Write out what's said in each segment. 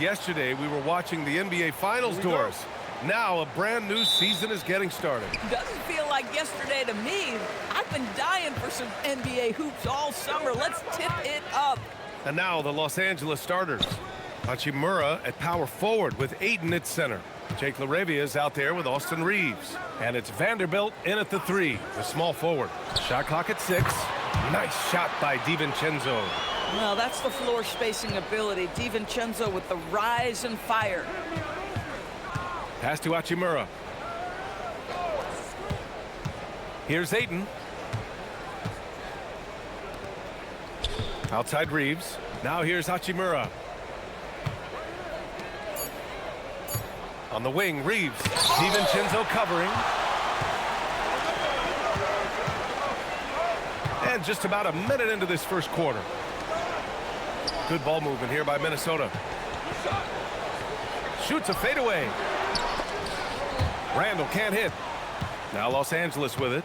Yesterday, we were watching the NBA Finals doors. Now, a brand new season is getting started. Doesn't feel like yesterday to me. I've been dying for some NBA hoops all summer. Let's tip it up. And now, the Los Angeles starters. Hachimura at power forward with Ayton at center. Jake LaRavia is out there with Austin Reeves. And it's Vanderbilt in at the 3, the small forward. Shot clock at 6. Nice shot by DiVincenzo. Well, that's the floor spacing ability. DiVincenzo with the rise and fire. Pass to Hachimura. Here's Ayton. Outside Reeves. Now here's Hachimura. On the wing, Reeves. DiVincenzo covering. And just about a minute into this first quarter. Good ball movement here by Minnesota. Shoots a fadeaway. Randall can't hit. Now Los Angeles with it.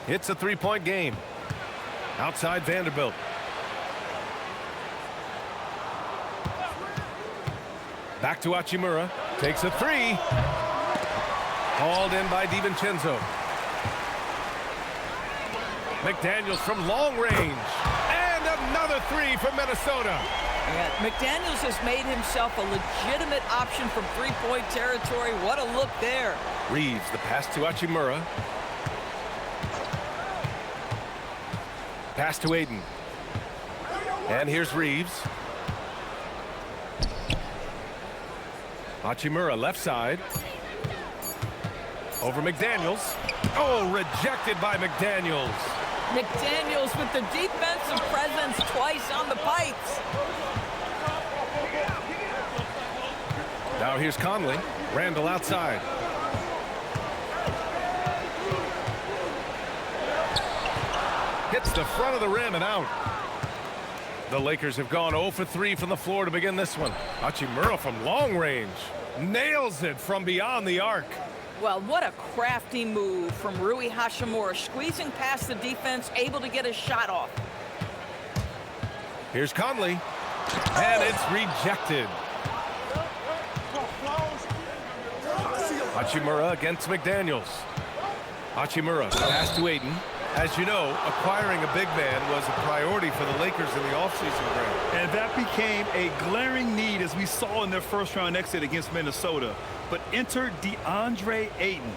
It's a three-point game. Outside Vanderbilt. Back to Hachimura. Takes a 3. Hauled in by DiVincenzo. McDaniels from long range. And another 3 for Minnesota. Yeah, McDaniels has made himself a legitimate option from three-point territory. What a look there. Reeves, the pass to Hachimura. Pass to Ayton. And here's Reeves. Hachimura left side. Over McDaniels. Oh, rejected by McDaniels. McDaniels with the defensive presence twice on the pipes. Now here's Conley. Randall outside. Hits the front of the rim and out. The Lakers have gone 0 for 3 from the floor to begin this one. Hachimura from long range. Nails it from beyond the arc. Well, what a crafty move from Rui Hachimura, squeezing past the defense, able to get his shot off. Here's Conley, and it's rejected. Hachimura against McDaniels. Hachimura, pass to Ayton. As you know, acquiring a big man was a priority for the Lakers in the offseason, Grant. And that became a glaring need, as we saw in their first-round exit against Minnesota. But enter DeAndre Ayton,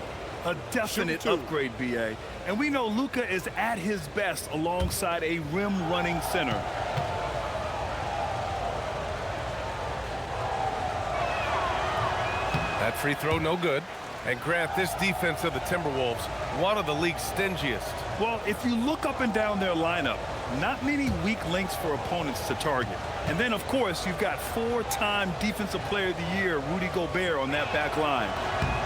a definite upgrade, B.A. And we know Luka is at his best alongside a rim-running center. That free throw, no good. And Grant, this defense of the Timberwolves, one of the league's stingiest. Well, if you look up and down their lineup, not many weak links for opponents to target. And then, of course, you've got 4-time Defensive Player of the Year, Rudy Gobert, on that back line.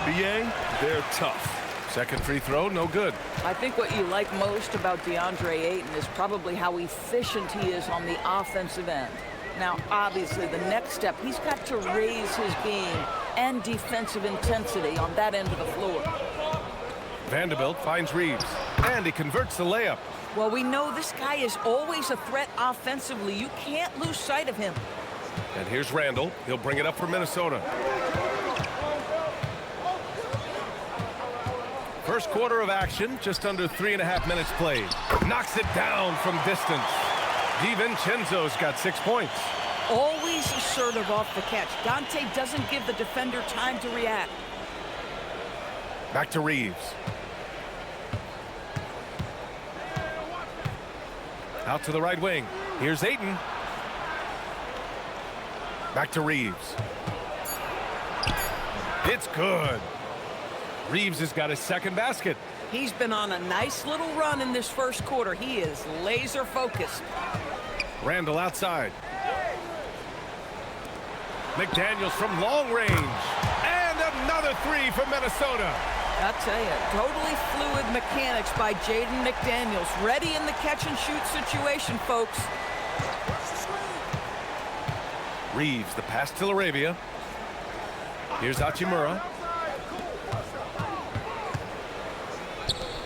B.A., they're tough. Second free throw, no good. I think what you like most about DeAndre Ayton is probably how efficient he is on the offensive end. Now, obviously, the next step, he's got to raise his game and defensive intensity on that end of the floor. Vanderbilt finds Reeves, and he converts the layup. Well, we know this guy is always a threat offensively. You can't lose sight of him. And here's Randall. He'll bring it up for Minnesota. First quarter of action, just under 3.5 minutes played. Knocks it down from distance. DiVincenzo's got 6 points. Always assertive off the catch. Dante doesn't give the defender time to react. Back to Reeves. Out to the right wing. Here's Ayton. Back to Reeves. It's good. Reeves has got his second basket. He's been on a nice little run in this first quarter. He is laser focused. Randall outside. McDaniels from long range. And another 3 for Minnesota. I'll tell you, totally fluid mechanics by Jaden McDaniels. Ready in the catch-and-shoot situation, folks. Reeves, the pass to LaRavia. Here's Hachimura.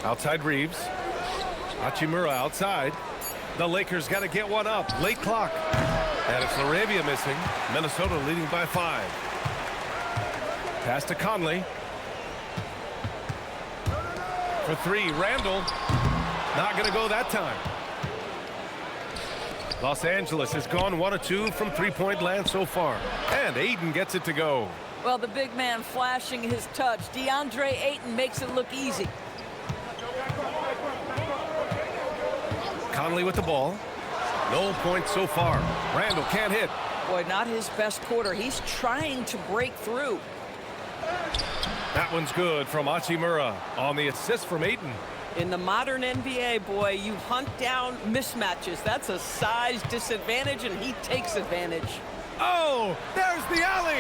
Outside Reeves. Hachimura outside. The Lakers got to get one up. Late clock. And it's LaRavia missing. Minnesota leading by 5. Pass to Conley. For 3, Randall. Not going to go that time. Los Angeles has gone 1 of 2 from three-point land so far. And Ayton gets it to go. Well, the big man flashing his touch. DeAndre Ayton makes it look easy. Conley with the ball. No points so far. Randall can't hit. Boy, not his best quarter. He's trying to break through. That one's good from Hachimura on the assist from Ayton. In the modern NBA, boy, you hunt down mismatches. That's a size disadvantage, and he takes advantage. Oh, there's the alley.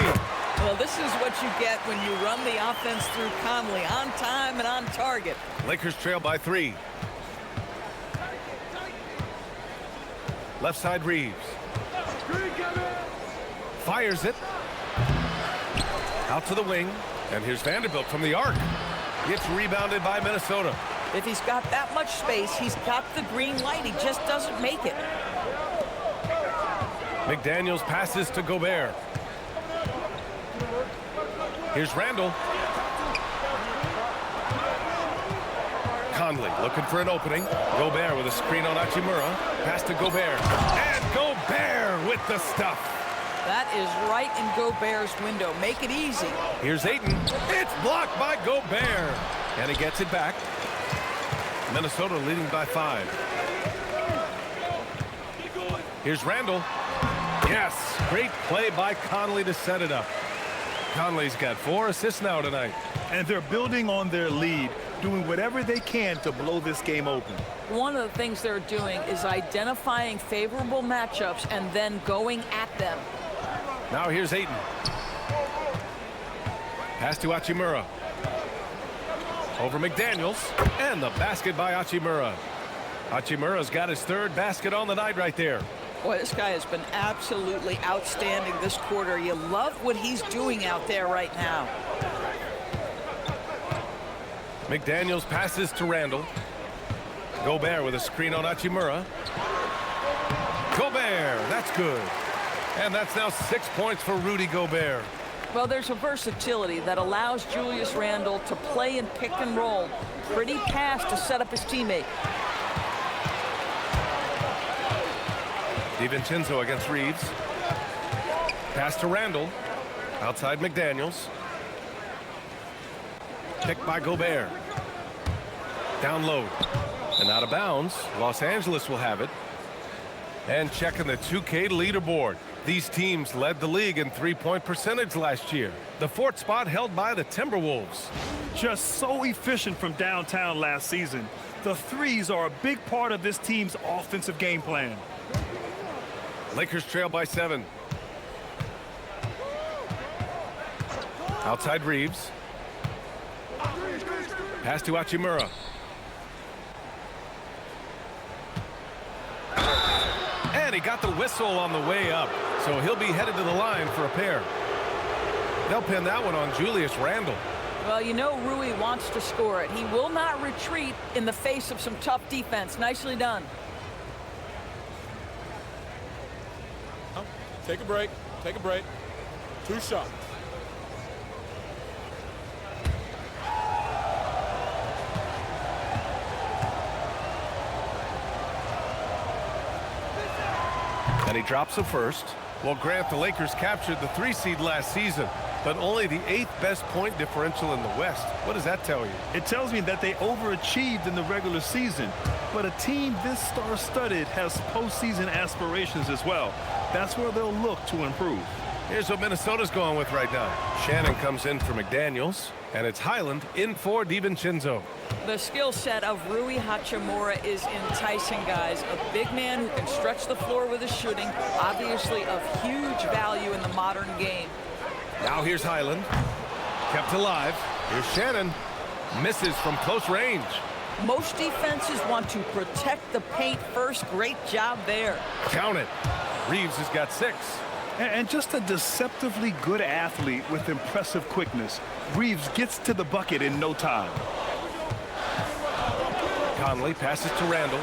Well, this is what you get when you run the offense through Conley, on time and on target. Lakers trail by 3. Left side Reeves. Fires it. Out to the wing. And here's Vanderbilt from the arc. It's rebounded by Minnesota. If he's got that much space, he's got the green light. He just doesn't make it. McDaniels passes to Gobert. Here's Randall. Conley looking for an opening. Gobert with a screen on Hachimura. Pass to Gobert. And Gobert with the stuff. That is right in Gobert's window. Make it easy. Here's Ayton. It's blocked by Gobert. And he gets it back. Minnesota leading by 5. Here's Randall. Yes, great play by Conley to set it up. Conley's got 4 assists now tonight. And they're building on their lead, doing whatever they can to blow this game open. One of the things they're doing is identifying favorable matchups and then going at them. Now here's Ayton. Pass to Hachimura. Over McDaniels. And the basket by Hachimura. Hachimura's got his 3rd basket on the night right there. Boy, this guy has been absolutely outstanding this quarter. You love what he's doing out there right now. McDaniels passes to Randall. Gobert with a screen on Hachimura. Gobert, that's good. And that's now 6 points for Rudy Gobert. Well, there's a versatility that allows Julius Randle to play in pick and roll. Pretty pass to set up his teammate. DiVincenzo against Reeves. Pass to Randall. Outside McDaniels. Picked by Gobert. Down low. And out of bounds. Los Angeles will have it. And checking the 2K leaderboard. These teams led the league in three-point percentage last year. The 4th spot held by the Timberwolves. Just so efficient from downtown last season. The threes are a big part of this team's offensive game plan. Lakers trail by 7. Outside Reeves. Pass to Hachimura. And he got the whistle on the way up. So he'll be headed to the line for a pair. They'll pin that one on Julius Randle. Well, you know Rui wants to score it. He will not retreat in the face of some tough defense. Nicely done. Take a break. Take a break. 2 shots. And he drops the first. Well, Grant, the Lakers captured the 3 seed last season, but only the 8th best point differential in the West. What does that tell you? It tells me that they overachieved in the regular season, but a team this star-studded has postseason aspirations as well. That's where they'll look to improve. Here's what Minnesota's going with right now. Shannon comes in for McDaniels, and it's Highland in for DiVincenzo. The skill set of Rui Hachimura is enticing, guys. A big man who can stretch the floor with his shooting, obviously of huge value in the modern game. Now here's Highland. Kept alive. Here's Shannon. Misses from close range. Most defenses want to protect the paint first. Great job there. Count it. Reeves has got 6. And just a deceptively good athlete with impressive quickness. Reeves gets to the bucket in no time. Conley passes to Randall.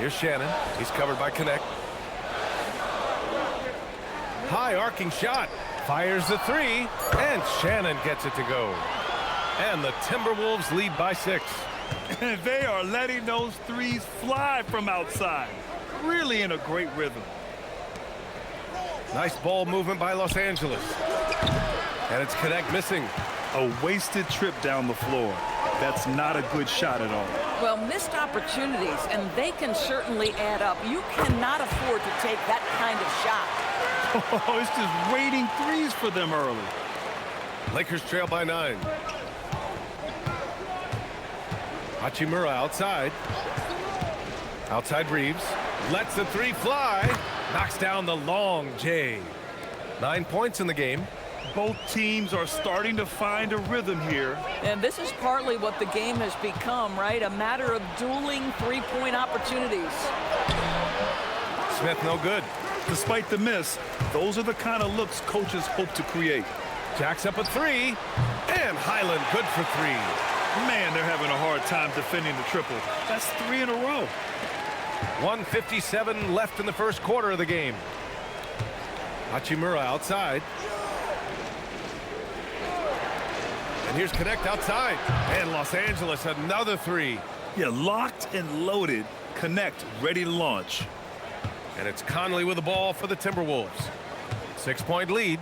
Here's Shannon. He's covered by Connect. High arcing shot. Fires the three, and Shannon gets it to go. And the Timberwolves lead by 6. And they are letting those threes fly from outside. Really in a great rhythm. Nice ball movement by Los Angeles. And it's Connect missing. A wasted trip down the floor. That's not a good shot at all. Well, missed opportunities, and they can certainly add up. You cannot afford to take that kind of shot. Oh, it's just waiting threes for them early. Lakers trail by 9. Hachimura outside. Outside Reeves. Lets the three fly. Knocks down the long J. 9 points in the game. Both teams are starting to find a rhythm here. And this is partly what the game has become, right? A matter of dueling three-point opportunities. Smith no good. Despite the miss, those are the kind of looks coaches hope to create. Jacks up a three. And Highland good for 3. Man, they're having a hard time defending the triple. That's 3 in a row. 1:57 left in the first quarter of the game. Hachimura outside. And here's Connect outside. And Los Angeles another 3. Yeah, locked and loaded. Connect ready to launch. And it's Conley with the ball for the Timberwolves. 6-point lead.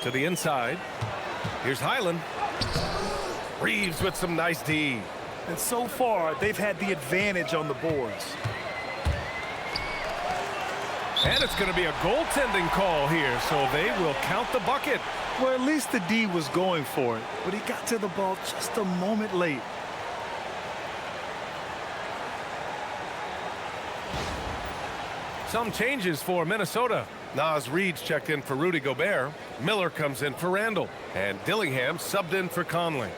To the inside. Here's Highland. Reeves with some nice D. And so far, they've had the advantage on the boards. And it's going to be a goaltending call here, so they will count the bucket. Well, at least the D was going for it, but he got to the ball just a moment late. Some changes for Minnesota. Naz Reid's checked in for Rudy Gobert. Miller comes in for Randall. And Dillingham subbed in for Conley.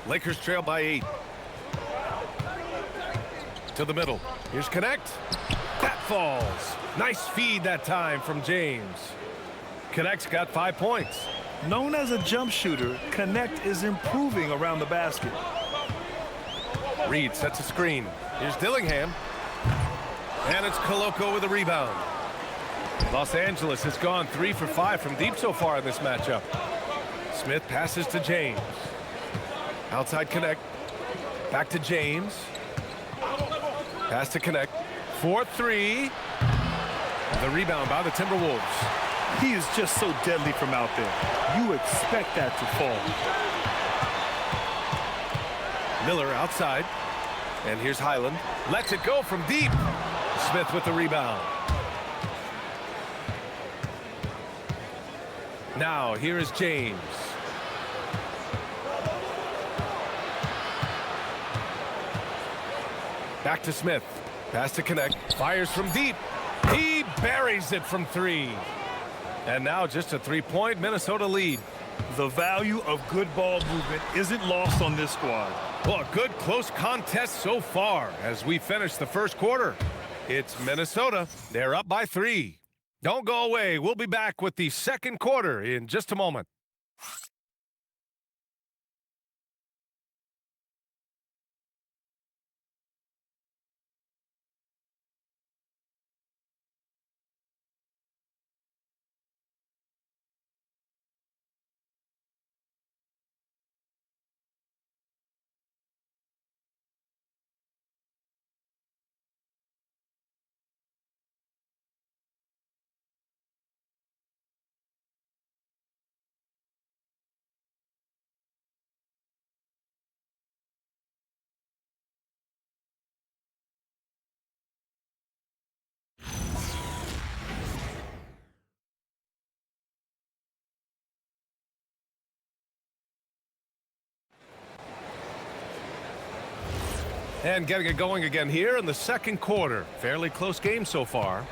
Lakers trail by 8. To the middle. Here's Connect. That falls. Nice feed that time from James. Connect's got 5 points. Known as a jump shooter, Connect is improving around the basket. Reed sets a screen. Here's Dillingham. And it's Koloko with a rebound. Los Angeles has gone 3 for 5 from deep so far in this matchup. Smith passes to James. Outside Connect. Back to James. Pass to Connect. 4-3. The rebound by the Timberwolves. He is just so deadly from out there. You expect that to fall. Miller outside. And here's Highland. Lets it go from deep. Smith with the rebound. Now here is James. Back to Smith. Pass to Connect. Fires from deep. He buries it from 3. And now just a 3-point Minnesota lead. The value of good ball movement isn't lost on this squad. Well, a good close contest so far as we finish the first quarter. It's Minnesota. They're up by 3. Don't go away. We'll be back with the second quarter in just a moment. And getting it going again here in the second quarter. Fairly close game so far.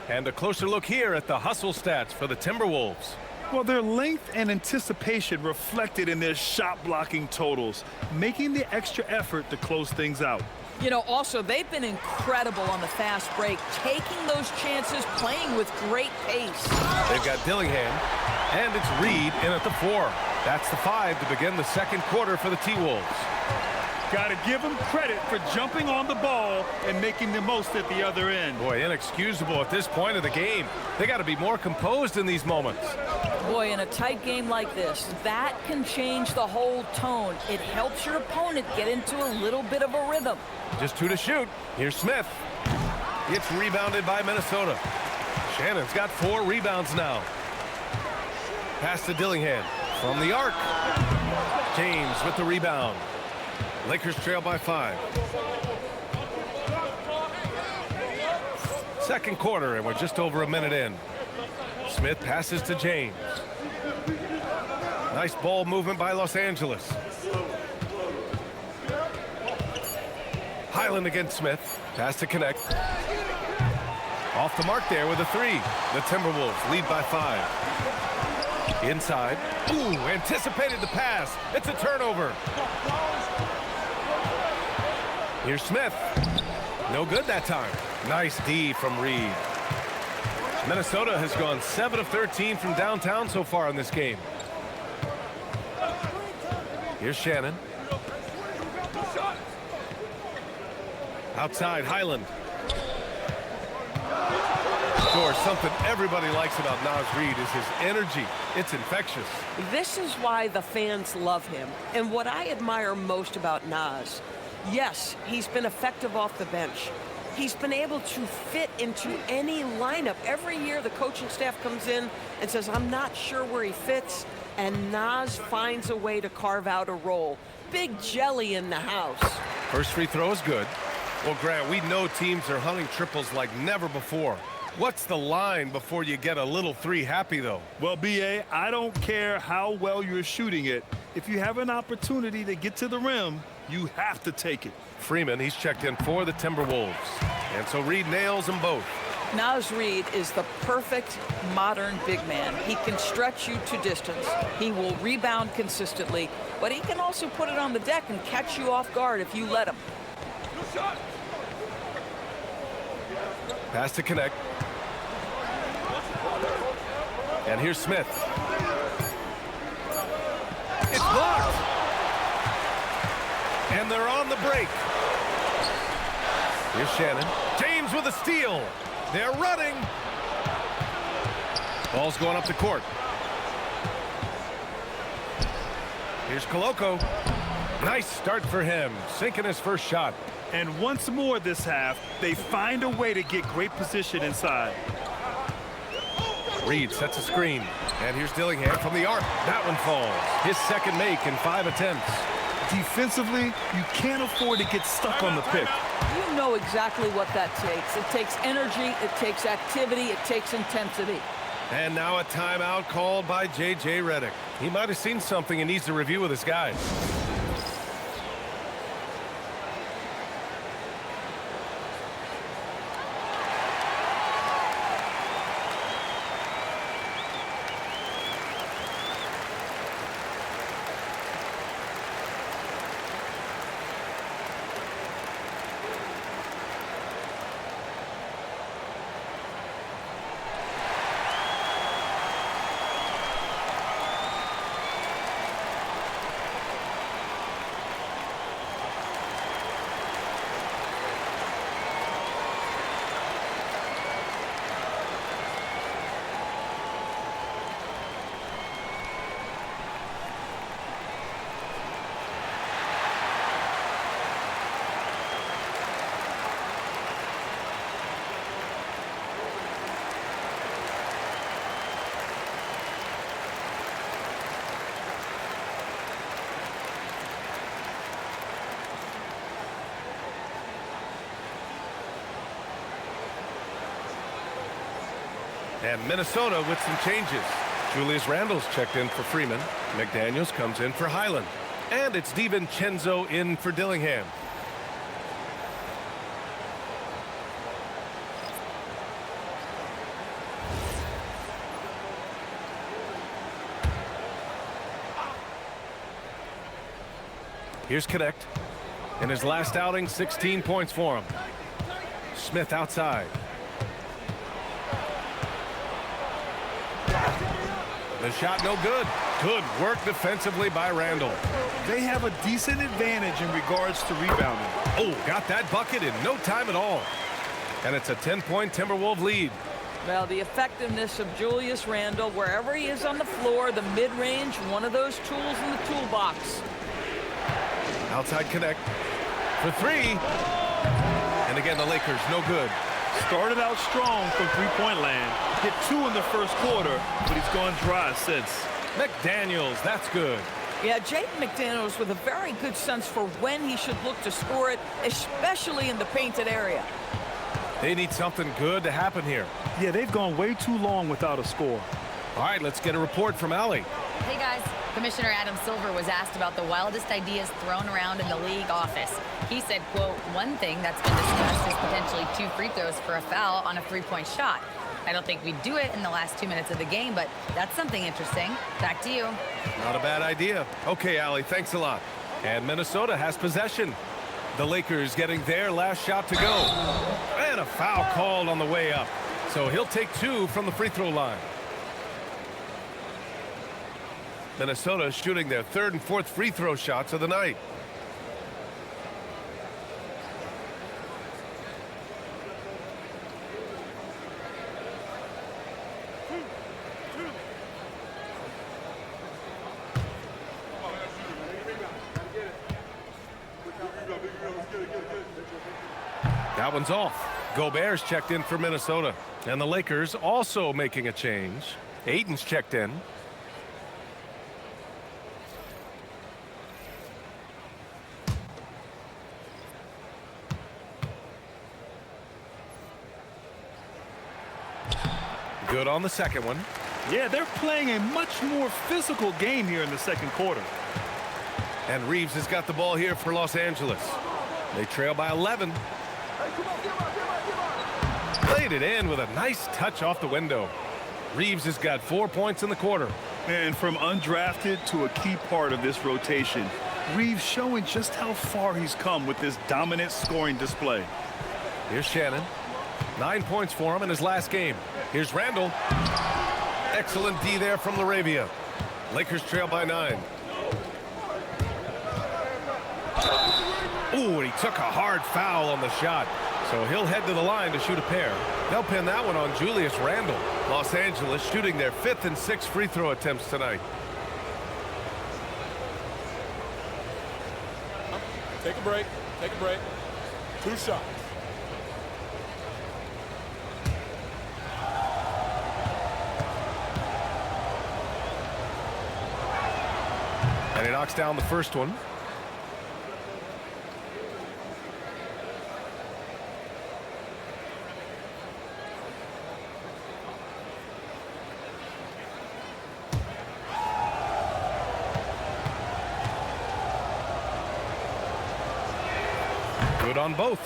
And a closer look here at the hustle stats for the Timberwolves. Well, their length and anticipation reflected in their shot blocking totals, making the extra effort to close things out. You know, also, they've been incredible on the fast break, taking those chances, playing with great pace. They've got Dillingham, and it's Reed in at the 4. That's the 5 to begin the second quarter for the T-Wolves. Got to give them credit for jumping on the ball and making the most at the other end. Boy, inexcusable at this point of the game. They got to be more composed in these moments. Boy, in a tight game like this, that can change the whole tone. It helps your opponent get into a little bit of a rhythm. Just 2 to shoot. Here's Smith. It's rebounded by Minnesota. Shannon's got 4 rebounds now. Pass to Dillingham from the arc. James with the rebound. Lakers trail by 5. Second quarter, and we're just over a minute in. Smith passes to James. Nice ball movement by Los Angeles. Highland against Smith. Pass to connect. Off the mark there with a 3. The Timberwolves lead by 5. Inside. Ooh, anticipated the pass. It's a turnover. Here's Smith. No good that time. Nice D from Reed. Minnesota has gone 7 of 13 from downtown so far in this game. Here's Shannon. Outside, Highland. Of course, something everybody likes about Naz Reid is his energy. It's infectious. This is why the fans love him. And what I admire most about Naz, yes, he's been effective off the bench. He's been able to fit into any lineup. Every year the coaching staff comes in and says, I'm not sure where he fits, and Naz finds a way to carve out a role. Big jelly in the house. First free throw is good. Well, Grant, we know teams are hunting triples like never before. What's the line before you get a little 3 happy, though? Well, B.A., I don't care how well you're shooting it. If you have an opportunity to get to the rim, you have to take it. Freeman, he's checked in for the Timberwolves. And so Reed nails them both. Naz Reid is the perfect modern big man. He can stretch you to distance. He will rebound consistently, but he can also put it on the deck and catch you off guard if you let him. Pass to connect. And here's Smith. It's blocked. And they're on the break. Here's Shannon. James with a steal. They're running. Ball's going up the court. Here's Koloko. Nice start for him, sinking his first shot. And once more this half, they find a way to get great position inside. Reed sets a screen. And here's Dillingham from the arc. That one falls. His second make in 5 attempts. Defensively, you can't afford to get stuck on the pick. You know exactly what that takes. It takes energy, it takes activity, it takes intensity. And now a timeout called by J.J. Redick. He might have seen something and needs to review with his guys. And Minnesota with some changes. Julius Randle's checked in for Freeman. McDaniels comes in for Highland. And it's DiVincenzo in for Dillingham. Here's Connect. In his last outing, 16 points for him. Smith outside. The shot no good. Good work defensively by Randall. They have a decent advantage in regards to rebounding. Oh, got that bucket in no time at all. And it's a 10-point Timberwolves lead. Well, the effectiveness of Julius Randle, wherever he is on the floor, the mid-range, one of those tools in the toolbox. Outside Connect for three. And again, the Lakers no good. Started out strong from three-point land. Hit 2 in the first quarter, but he's gone dry since. McDaniels, that's good. Yeah, Jaden McDaniels with a very good sense for when he should look to score it, especially in the painted area. They need something good to happen here. Yeah, they've gone way too long without a score. All right, let's get a report from Allie. Hey guys, Commissioner Adam Silver was asked about the wildest ideas thrown around in the league office. He said, quote, one thing that's been discussed is potentially 2 free throws for a foul on a 3-point shot. I don't think we'd do it in the last 2 minutes of the game, but that's something interesting. Back to you. Not a bad idea. Okay, Allie, thanks a lot. And Minnesota has possession. The Lakers getting their last shot to go. And a foul called on the way up. So he'll take 2 from the free throw line. Minnesota shooting their 3rd and 4th free throw shots of the night. That one's off. Gobert's checked in for Minnesota. And the Lakers also making a change. Ayton's checked in. Good on the second one. Yeah, they're playing a much more physical game here in the second quarter. And Reeves has got the ball here for Los Angeles. They trail by 11. Played it in with a nice touch off the window. Reeves has got 4 points in the quarter. And from undrafted to a key part of this rotation, Reeves showing just how far he's come with this dominant scoring display. Here's Shannon. 9 points for him in his last game. Here's Randall. Excellent D there from Laravia. Lakers trail by 9. Ooh, and he took a hard foul on the shot. So he'll head to the line to shoot a pair. They'll pin that one on Julius Randle. Los Angeles shooting their 5th and 6th free throw attempts tonight. Take a break. Take a break. 2 shots. And he knocks down the first one. Good on both.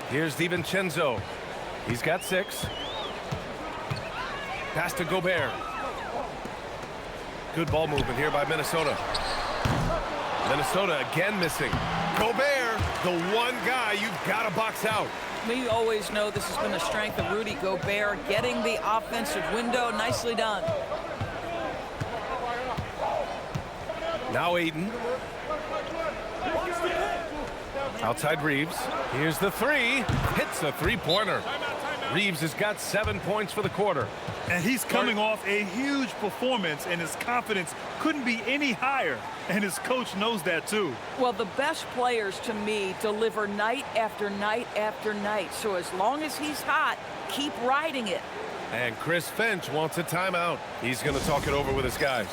Here's DiVincenzo. He's got 6. Pass to Gobert. Good ball movement here by Minnesota. Minnesota again missing. Gobert, the one guy you've got to box out. We always know this has been a strength of Rudy Gobert, getting the offensive window. Nicely done. Now Ayton. Outside Reeves. Here's the 3. Hits a 3-pointer. Reeves has got 7 points for the quarter. And he's coming off a huge performance, and his confidence couldn't be any higher. And his coach knows that, too. Well, the best players, to me, deliver night after night after night. So as long as he's hot, keep riding it. And Chris Finch wants a timeout. He's going to talk it over with his guys.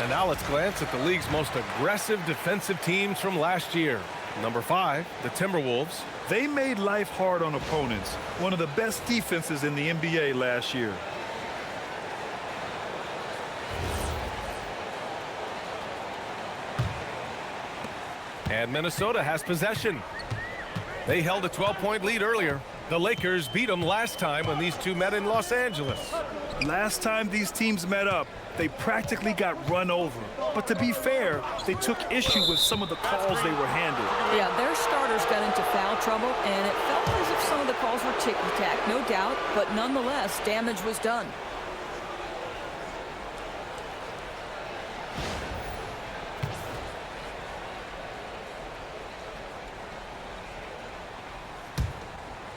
And now let's glance at the league's most aggressive defensive teams from last year. Number 5, the Timberwolves. They made life hard on opponents. One of the best defenses in the NBA last year. And Minnesota has possession. They held a 12-point lead earlier. The Lakers beat them last time when these two met in Los Angeles. Last time these teams met up, they practically got run over. But to be fair, they took issue with some of the calls they were handed. Yeah, their starters got into foul trouble, and it felt as if some of the calls were ticky-tack, no doubt, but nonetheless, damage was done.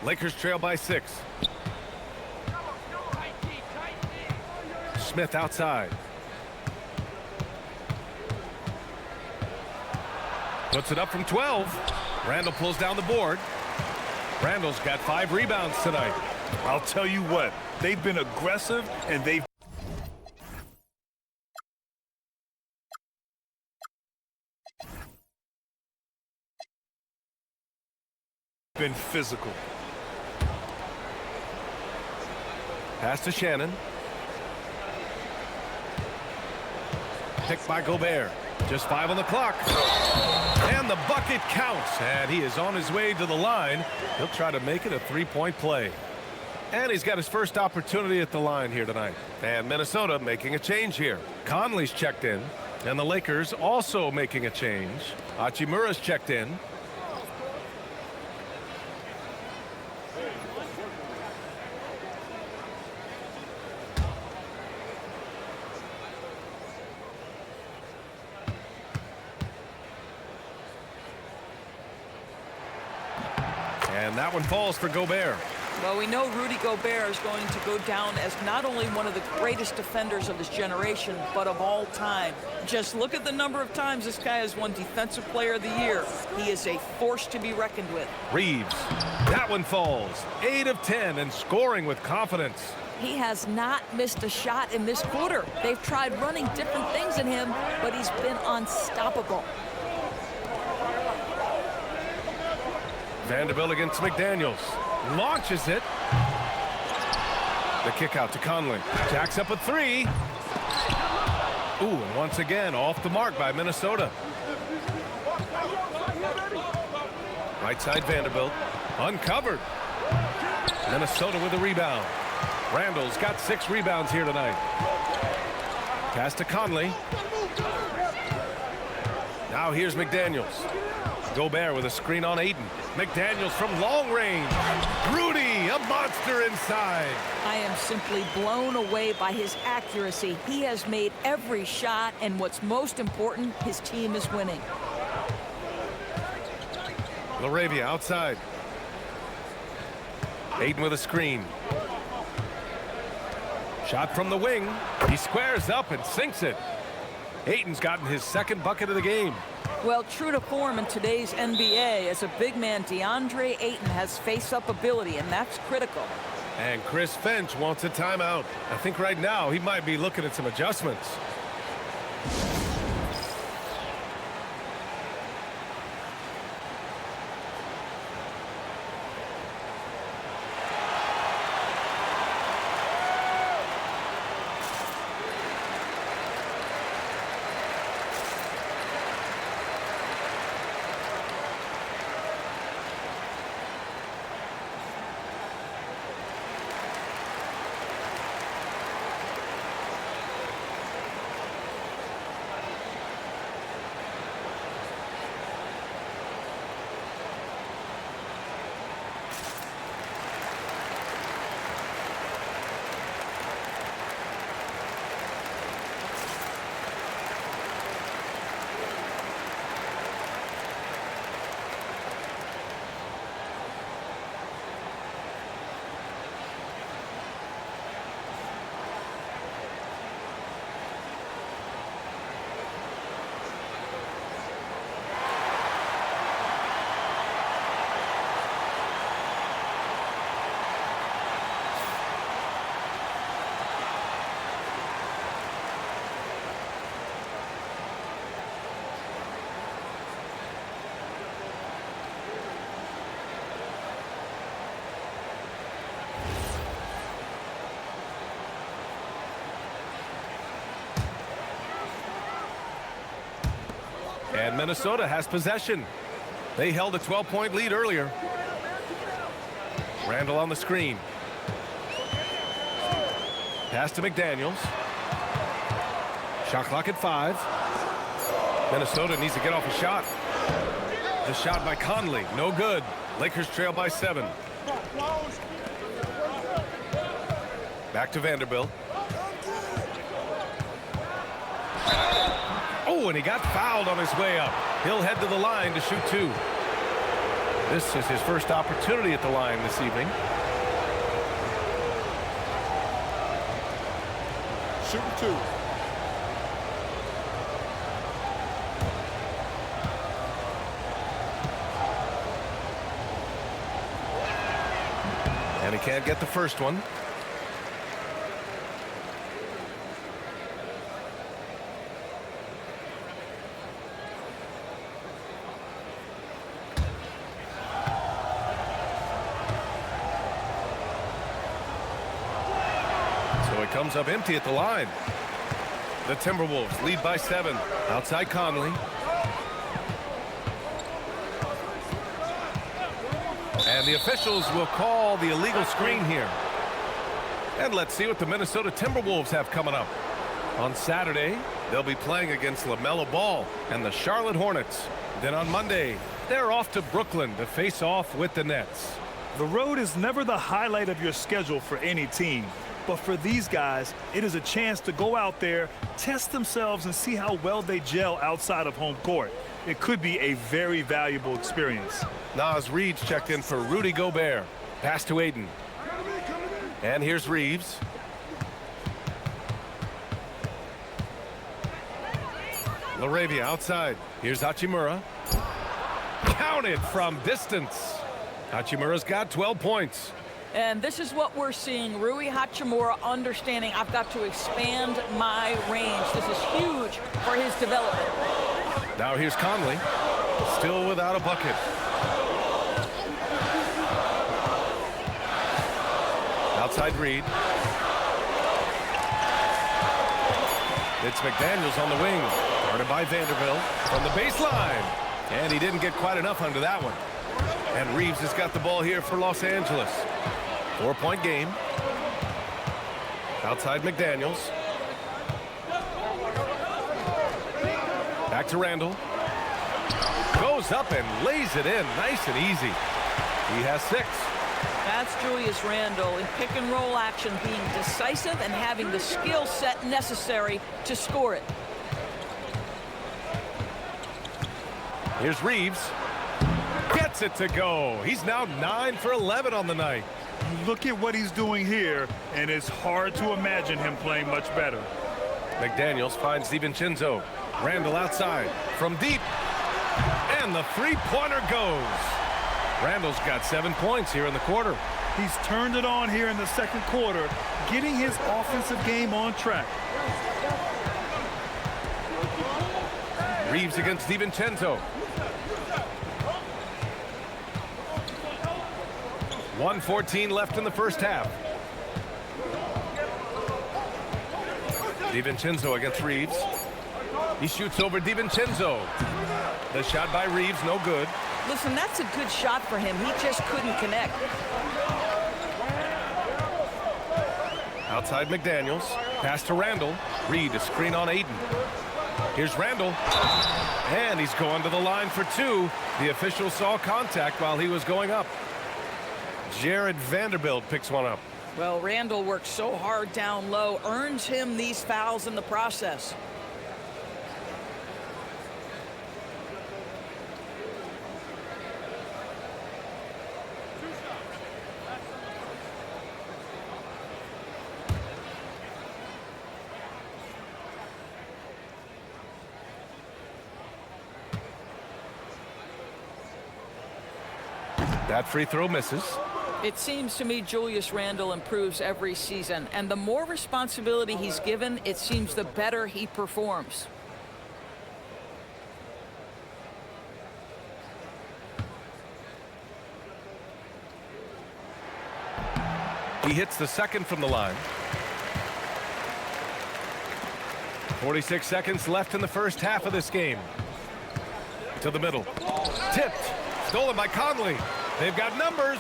Lakers trail by 6. Smith outside. Puts it up from 12. Randall pulls down the board. Randall's got 5 rebounds tonight. I'll tell you what, they've been aggressive and they've been physical. Pass to Shannon. Picked by Gobert. Just 5 on the clock. And the bucket counts. And he is on his way to the line. He'll try to make it a 3-point play. And he's got his first opportunity at the line here tonight. And Minnesota making a change here. Conley's checked in. And the Lakers also making a change. Hachimura's checked in. And that one falls for Gobert. Well, we know Rudy Gobert is going to go down as not only one of the greatest defenders of his generation, but of all time. Just look at the number of times this guy has won Defensive Player of the Year. He is a force to be reckoned with. Reeves. That one falls. 8 of 10 and scoring with confidence. He has not missed a shot in this quarter. They've tried running different things in him, but he's been unstoppable. Vanderbilt against McDaniels. Launches it. The kick out to Conley. Jacks up a 3. Ooh, and once again off the mark by Minnesota. Right side Vanderbilt. Uncovered. Minnesota with a rebound. Randall's got 6 rebounds here tonight. Pass to Conley. Now here's McDaniels. Gobert with a screen on Ayton. McDaniels from long range. Rudy, a monster inside. I am simply blown away by his accuracy. He has made every shot, and what's most important, his team is winning. LaRavia outside. Ayton with a screen. Shot from the wing. He squares up and sinks it. Ayton's gotten his 2nd bucket of the game. Well, true to form in today's NBA, as a big man, DeAndre Ayton has face-up ability, and that's critical. And Chris Finch wants a timeout. I think right now he might be looking at some adjustments. And Minnesota has possession. They held a 12-point lead earlier. Randall on the screen. Pass to McDaniels. Shot clock at 5. Minnesota needs to get off a shot. The shot by Conley, no good. Lakers trail by 7. Back to Vanderbilt. Oh, and he got fouled on his way up. He'll head to the line to shoot 2. This is his first opportunity at the line this evening. Shooting 2. And he can't get the first one. So it comes up empty at the line. The Timberwolves lead by 7. Outside Conley. And the officials will call the illegal screen here. And let's see what the Minnesota Timberwolves have coming up. On Saturday, they'll be playing against LaMelo Ball and the Charlotte Hornets. Then on Monday, they're off to Brooklyn to face off with the Nets. The road is never the highlight of your schedule for any team. But for these guys, it is a chance to go out there, test themselves, and see how well they gel outside of home court. It could be a very valuable experience. Naz Reid's checked in for Rudy Gobert. Pass to Aiden. And here's Reeves. LaRavia outside. Here's Hachimura. Counted from distance. Hachimura's got 12 points. And this is what we're seeing. Rui Hachimura understanding I've got to expand my range. This is huge for his development. Now here's Conley. Still without a bucket. Outside Reed. It's McDaniels on the wing. Guarded by Vanderbilt from the baseline. And he didn't get quite enough under that one. And Reeves has got the ball here for Los Angeles. 4-point game. Outside McDaniels. Back to Randall. Goes up and lays it in nice and easy. He has 6. That's Julius Randle in pick and roll action, being decisive and having the skill set necessary to score it. Here's Reeves. Gets it to go. He's now 9 for 11 on the night. Look at what he's doing here, and it's hard to imagine him playing much better. McDaniels finds DiVincenzo. Randall outside from deep. And the three-pointer goes. Randall's got 7 points here in the quarter. He's turned it on here in the second quarter, getting his offensive game on track. Reeves against DiVincenzo. 1:14 left in the first half. DiVincenzo against Reeves. He shoots over DiVincenzo. The shot by Reeves, no good. Listen, that's a good shot for him. He just couldn't connect. Outside McDaniels. Pass to Randall. Reed, a screen on Aiden. Here's Randall. And he's going to the line for 2. The official saw contact while he was going up. Jared Vanderbilt picks one up. Well, Randall works so hard down low, earns him these fouls in the process. That free throw misses. It seems to me Julius Randle improves every season, and the more responsibility he's given, it seems the better he performs. He hits the second from the line. 46 seconds left in the first half of this game. To the middle. Tipped. Stolen by Conley. They've got numbers.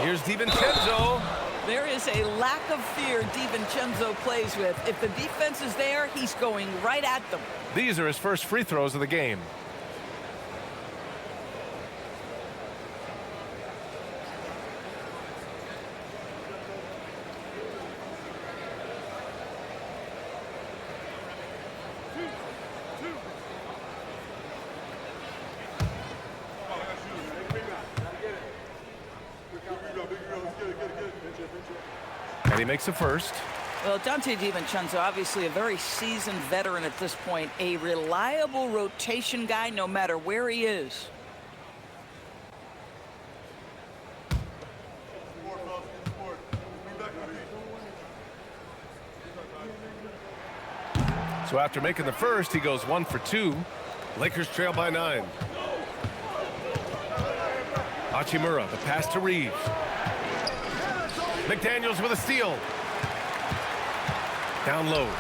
Here's DiVincenzo. There is a lack of fear DiVincenzo plays with. If the defense is there, he's going right at them. These are his first free throws of the game. And he makes the first. Well, Dante DiVincenzo, obviously a very seasoned veteran at this point, a reliable rotation guy no matter where he is. So after making the first, he goes 1 for 2. Lakers trail by 9. Hachimura, the pass to Reeves. McDaniels with a steal. Down low.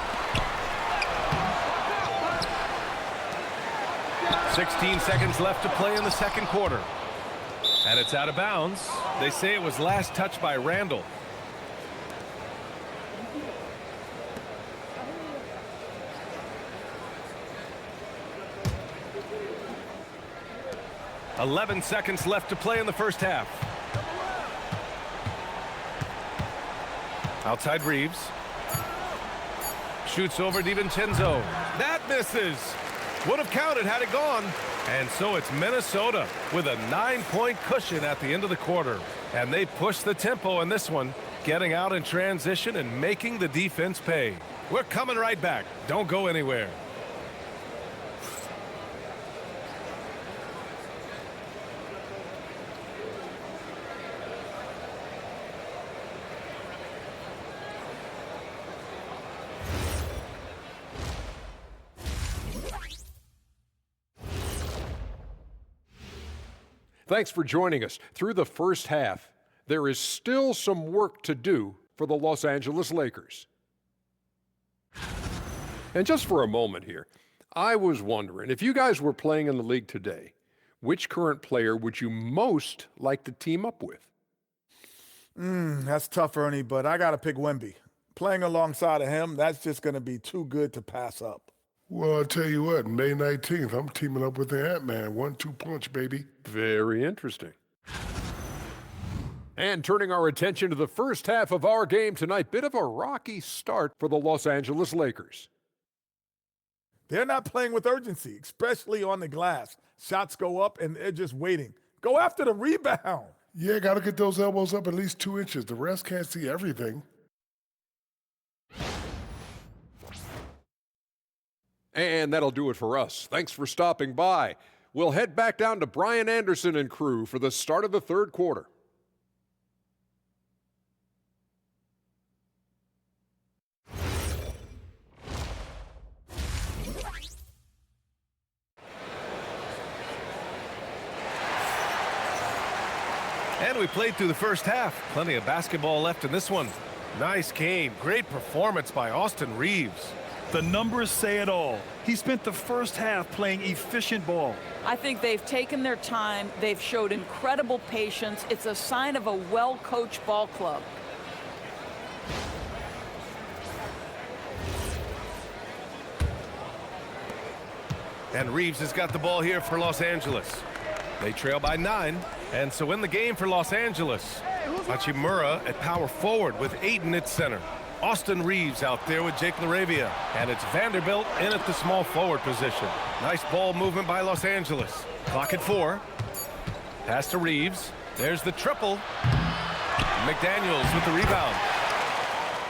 16 seconds left to play in the second quarter. And it's out of bounds. They say it was last touched by Randall. .11 seconds left to play in the first half. Outside Reeves. Shoots over DiVincenzo. That misses. Would have counted had it gone. And so it's Minnesota with a 9-point cushion at the end of the quarter. And they push the tempo in this one, getting out in transition and making the defense pay. We're coming right back. Don't go anywhere. Thanks for joining us. Through the first half, there is still some work to do for the Los Angeles Lakers. And just for a moment here, I was wondering, if you guys were playing in the league today, which current player would you most like to team up with? That's tough, Ernie, but I got to pick Wemby. Playing alongside of him, that's just going to be too good to pass up. Well, I'll tell you what, May 19th, I'm teaming up with the Ant-Man. 1-2 punch, baby. Very interesting. And turning our attention to the first half of our game tonight, bit of a rocky start for the Los Angeles Lakers. They're not playing with urgency, especially on the glass. Shots go up, and they're just waiting. Go after the rebound. Yeah, got to get those elbows up at least 2 inches. The rest can't see everything. And that'll do it for us. Thanks for stopping by. We'll head back down to Brian Anderson and crew for the start of the third quarter. And we played through the first half. Plenty of basketball left in this one. Nice game. Great performance by Austin Reeves. The numbers say it all. He spent the first half playing efficient ball. I think they've taken their time. They've showed incredible patience. It's a sign of a well-coached ball club. And Reeves has got the ball here for Los Angeles. They trail by 9, and so in the game for Los Angeles, Hachimura at power forward with Ayton at center. Austin Reeves out there with Jake LaRavia, and it's Vanderbilt in at the small forward position. Nice ball movement by Los Angeles. Clock at 4. Pass to Reeves. There's the triple. McDaniels with the rebound.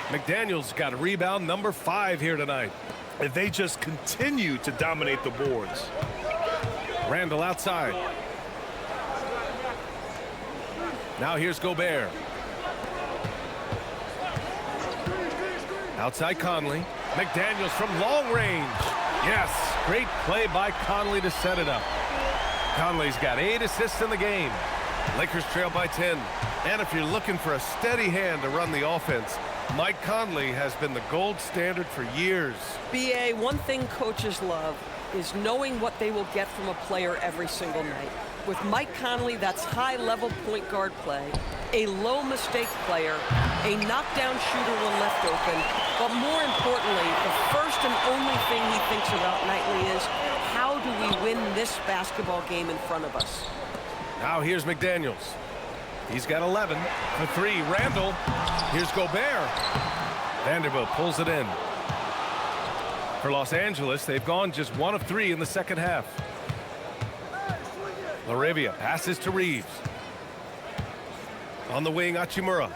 McDaniels got a rebound number 5 here tonight. If they just continue to dominate the boards. Randall outside. Now here's Gobert. Outside Conley. McDaniels from long range. Yes, great play by Conley to set it up. Conley's got 8 assists in the game. Lakers trail by 10. And if you're looking for a steady hand to run the offense, Mike Conley has been the gold standard for years. BA, one thing coaches love, is knowing what they will get from a player every single night. With Mike Conley, that's high-level point guard play, a low-mistake player, a knockdown shooter when left open, but more importantly, the first and only thing he thinks about nightly is, how do we win this basketball game in front of us? Now here's McDaniels. He's got 11 for 3. Randall. Here's Gobert. Vanderbilt pulls it in. For Los Angeles, they've gone just 1 of 3 in the second half. LaRavia passes to Reeves. On the wing, Hachimura.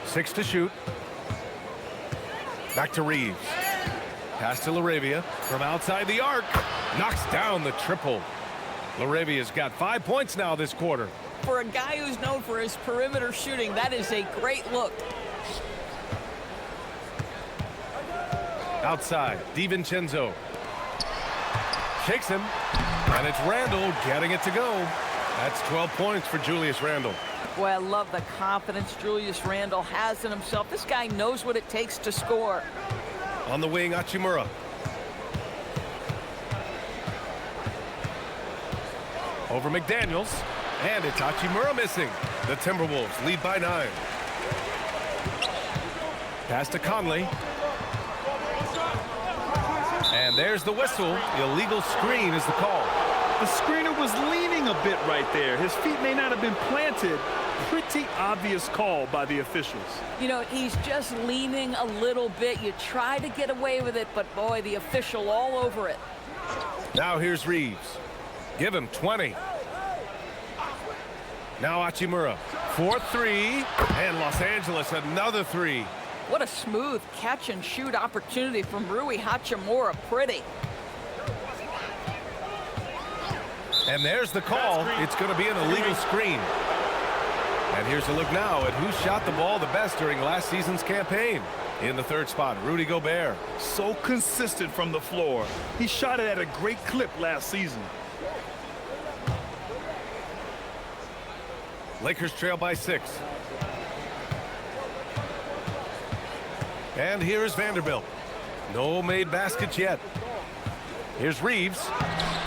6 to shoot. Back to Reeves. Pass to LaRavia from outside the arc. Knocks down the triple. LaRavia's got 5 points now this quarter. For a guy who's known for his perimeter shooting, that is a great look. Outside, DiVincenzo. Shakes him, and it's Randall getting it to go. That's 12 points for Julius Randle. Boy, I love the confidence Julius Randle has in himself. This guy knows what it takes to score. On the wing, Hachimura. Over McDaniels, and it's Hachimura missing. The Timberwolves lead by 9. Pass to Conley. And there's the whistle. Illegal screen is the call. The screener was leaning a bit right there. His feet may not have been planted. Pretty obvious call by the officials. You know, he's just leaning a little bit. You try to get away with it, but boy, the official all over it. Now here's Reeves. Give him 20. Now Hachimura. 4-3. And Los Angeles another 3. What a smooth catch and shoot opportunity from Rui Hachimura. Pretty. And there's the call. It's going to be an illegal screen. And here's a look now at who shot the ball the best during last season's campaign. In the third spot, Rudy Gobert. So consistent from the floor. He shot it at a great clip last season. Lakers trail by 6. And here's Vanderbilt. No made baskets yet. Here's Reeves.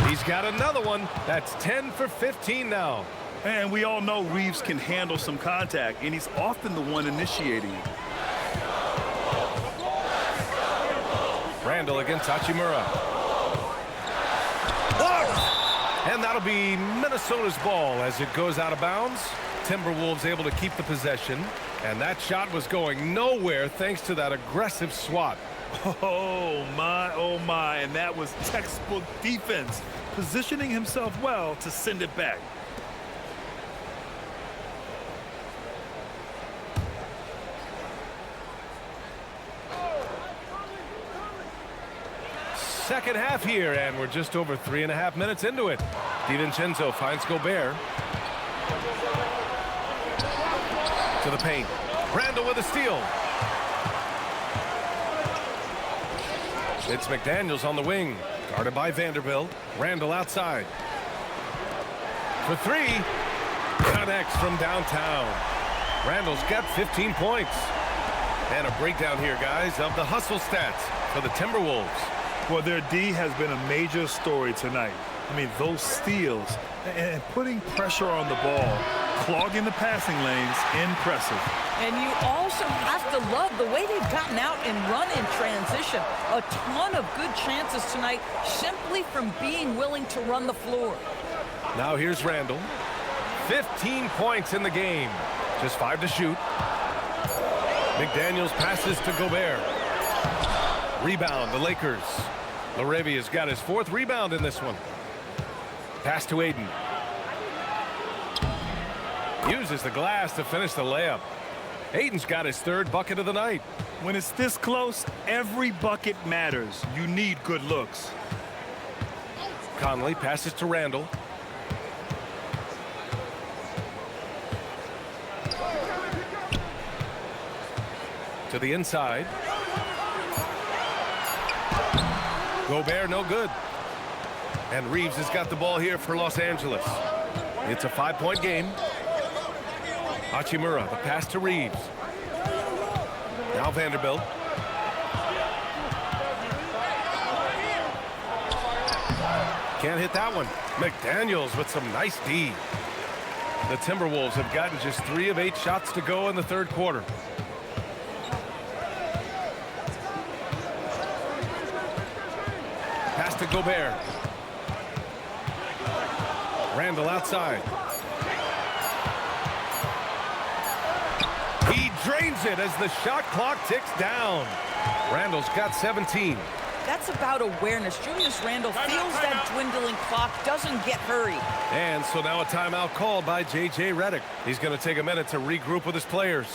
He's got another one. That's 10 for 15 now. And we all know Reeves can handle some contact, and he's often the one initiating it. Randall against Hachimura. And that'll be Minnesota's ball as it goes out of bounds. Timberwolves able to keep the possession. And that shot was going nowhere thanks to that aggressive swat. Oh my, and that was textbook defense, positioning himself well to send it back. Second half here, and we're just over 3.5 minutes into it. DiVincenzo finds Gobert. To the paint. Randall with a steal. It's McDaniels on the wing. Guarded by Vanderbilt. Randall outside. For 3. Connects from downtown. Randall's got 15 points. And a breakdown here, guys, of the hustle stats for the Timberwolves. Well, their D has been a major story tonight. I mean, those steals and putting pressure on the ball, clogging the passing lanes, impressive. And you also have to love the way they've gotten out and run in transition. A ton of good chances tonight simply from being willing to run the floor. Now here's Randall. 15 points in the game. Just 5 to shoot. McDaniels passes to Gobert. Rebound, the Lakers. LaRavia's got his 4th rebound in this one. Pass to Aiden. Uses the glass to finish the layup. Aiden's got his 3rd bucket of the night. When it's this close, every bucket matters. You need good looks. Conley passes to Randall. To the inside. Gobert no good. And Reeves has got the ball here for Los Angeles. It's a 5-point game. Hachimura, the pass to Reeves. Now Vanderbilt. Can't hit that one. McDaniels with some nice D. The Timberwolves have gotten just 3 of 8 shots to go in the third quarter. Pass to Gobert. Randall outside. He drains it as the shot clock ticks down. Randall's got 17. That's about awareness. Julius Randle feels that dwindling clock, doesn't get hurried. And so now a timeout called by J.J. Redick. He's going to take a minute to regroup with his players.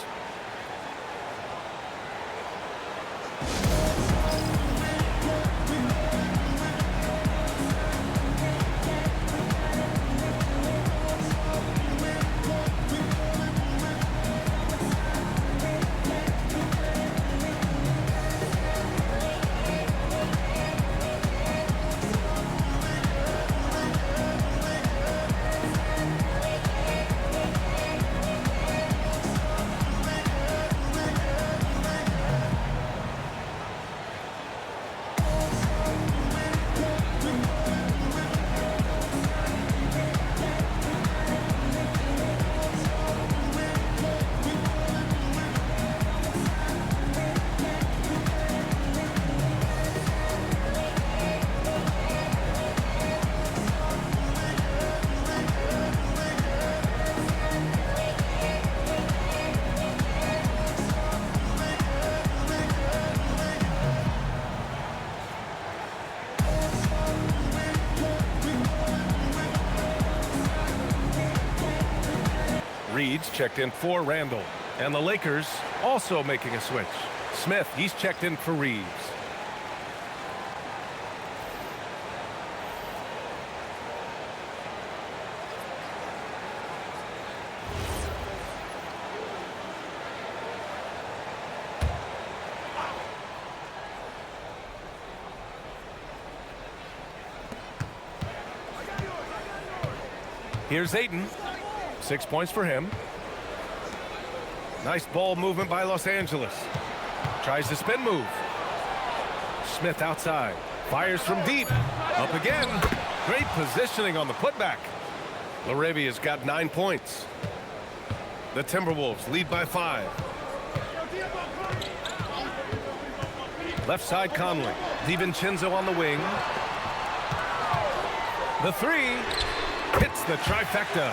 Reed's checked in for Randall. And the Lakers also making a switch. Smith, he's checked in for Reeves. Here's Ayton. 6 points for him. Nice ball movement by Los Angeles. Tries the spin move. Smith outside. Fires from deep. Up again. Great positioning on the putback. Laravia's got 9 points. The Timberwolves lead by 5. Left side Conley. DiVincenzo on the wing. The 3 hits the trifecta.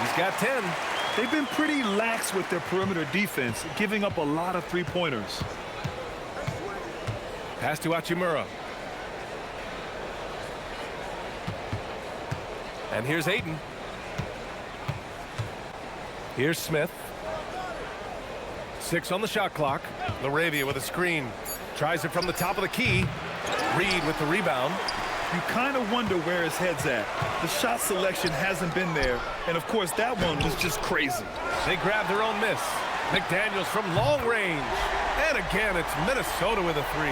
He's got 10. They've been pretty lax with their perimeter defense, giving up a lot of three-pointers. Pass to Hachimura. And here's Ayton. Here's Smith. 6 on the shot clock. Laravia with a screen. Tries it from the top of the key. Reed with the rebound. You kind of wonder where his head's at. The shot selection hasn't been there, and of course that one was just crazy. They grab their own miss. McDaniels from long range. And again, it's Minnesota with a 3.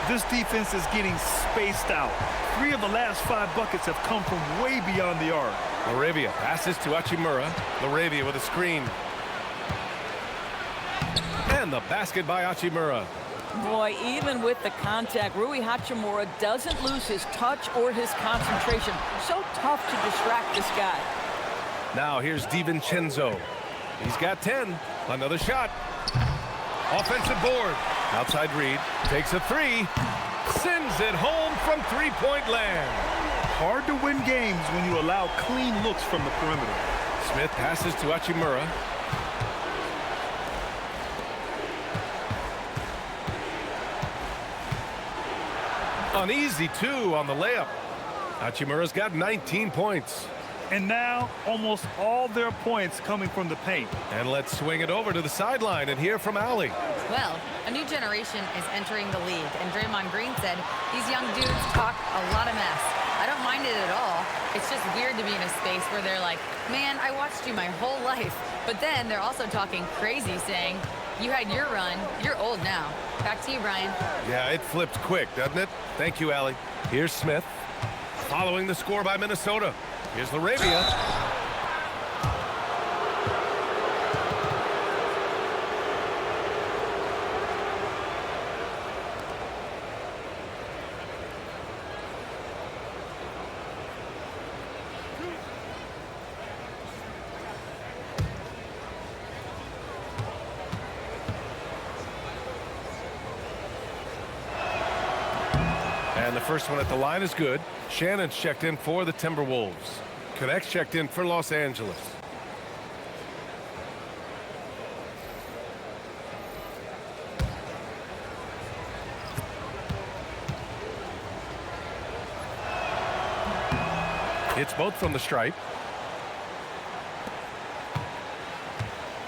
This defense is getting spaced out. 3 of the last 5 buckets have come from way beyond the arc. Laravia passes to Hachimura. Laravia with a screen. And the basket by Hachimura. Boy, even with the contact, Rui Hachimura doesn't lose his touch or his concentration. So tough to distract this guy. Now here's DiVincenzo. He's got 10. Another shot. Offensive board. Outside Reed. Takes a 3. Sends it home from three-point land. Hard to win games when you allow clean looks from the perimeter. Smith passes to Hachimura. An easy 2 on the layup. Hachimura's got 19 points. And now almost all their points coming from the paint. And let's swing it over to the sideline and hear from Allie. Well, a new generation is entering the league, and Draymond Green said these young dudes talk a lot of mess. I don't mind it at all. It's just weird to be in a space where they're like, man, I watched you my whole life. But then they're also talking crazy, saying, you had your run, you're old now. Back to you, Brian. Yeah, it flipped quick, doesn't it? Thank you, Allie. Here's Smith. Following the score by Minnesota. Here's Laravia. And the first one at the line is good. Shannon's checked in for the Timberwolves. Connect's checked in for Los Angeles. It's both from the stripe.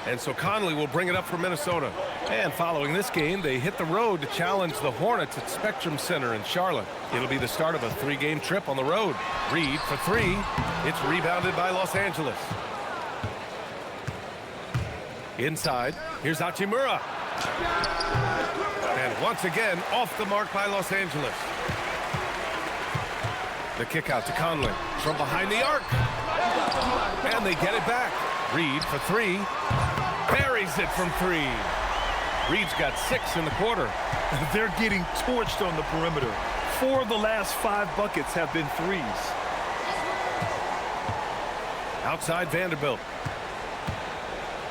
And so Conley will bring it up for Minnesota. And following this game, they hit the road to challenge the Hornets at Spectrum Center in Charlotte. It'll be the start of a 3-game trip on the road. Reed for 3. It's rebounded by Los Angeles. Inside, here's Hachimura. And once again, off the mark by Los Angeles. The kick out to Conley from behind the arc. And they get it back. Reed for 3. Buries it from 3. Reed's got 6 in the quarter. They're getting torched on the perimeter. 4 of the last 5 buckets have been threes. Outside Vanderbilt.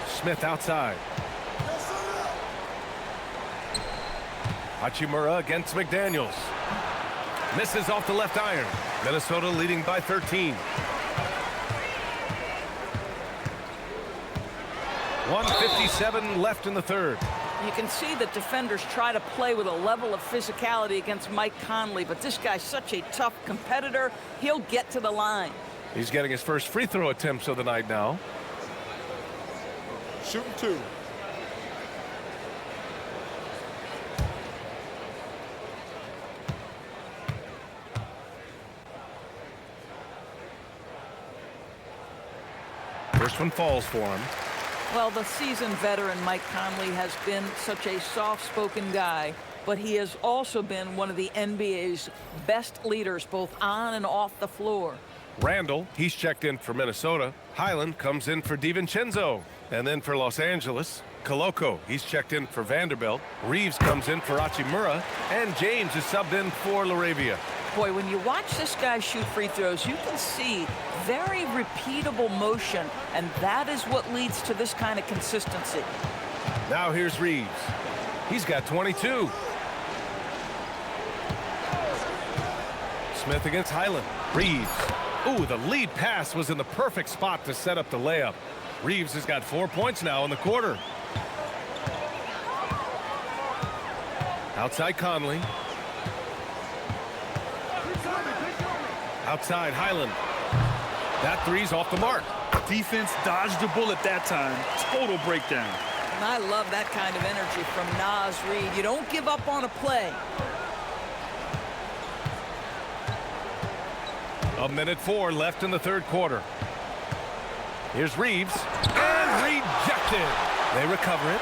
Smith outside. Hachimura against McDaniels. Misses off the left iron. Minnesota leading by 13. 1:57 left in the third. You can see that defenders try to play with a level of physicality against Mike Conley, but this guy's such a tough competitor. He'll get to the line. He's getting his first free throw attempts of the night now. Shooting 2. First one falls for him. Well, the seasoned veteran Mike Conley has been such a soft-spoken guy, but he has also been one of the NBA's best leaders, both on and off the floor. Randall, he's checked in for Minnesota. Highland comes in for DiVincenzo. And then for Los Angeles, Koloko, he's checked in for Vanderbilt. Reeves comes in for Hachimura. And James is subbed in for LaRavia. Boy, when you watch this guy shoot free throws, you can see very repeatable motion, and that is what leads to this kind of consistency. Now here's Reeves. He's got 22. Smith against Highland. Reeves. Ooh, the lead pass was in the perfect spot to set up the layup. Reeves has got 4 points now in the quarter. Outside Conley. Outside Highland. That three's off the mark. Defense dodged the bullet that time. Total breakdown. And I love that kind of energy from Naz Reid. You don't give up on a play. 1:04 left in the third quarter. Here's Reeves. And rejected. They recover it.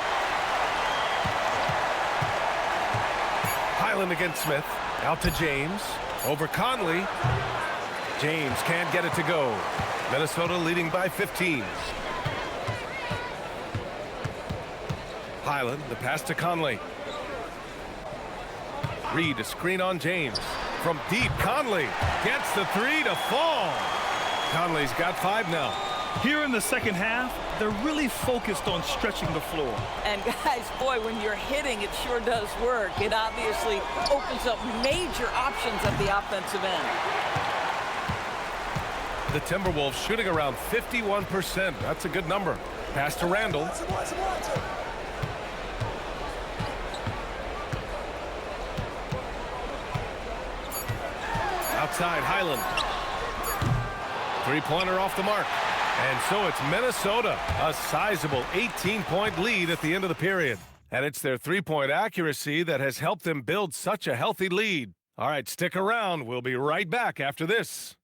Highland against Smith. Out to James. Over Conley. James can't get it to go. Minnesota leading by 15. Highland, the pass to Conley. Reed, a screen on James. From deep, Conley gets the 3 to fall. Conley's got 5 now. Here in the second half, they're really focused on stretching the floor. And guys, boy, when you're hitting, it sure does work. It obviously opens up major options at the offensive end. The Timberwolves shooting around 51%. That's a good number. Pass to Randall. Outside Highland. Three-pointer off the mark. And so it's Minnesota, a sizable 18-point lead at the end of the period. And it's their three-point accuracy that has helped them build such a healthy lead. All right, stick around. We'll be right back after this.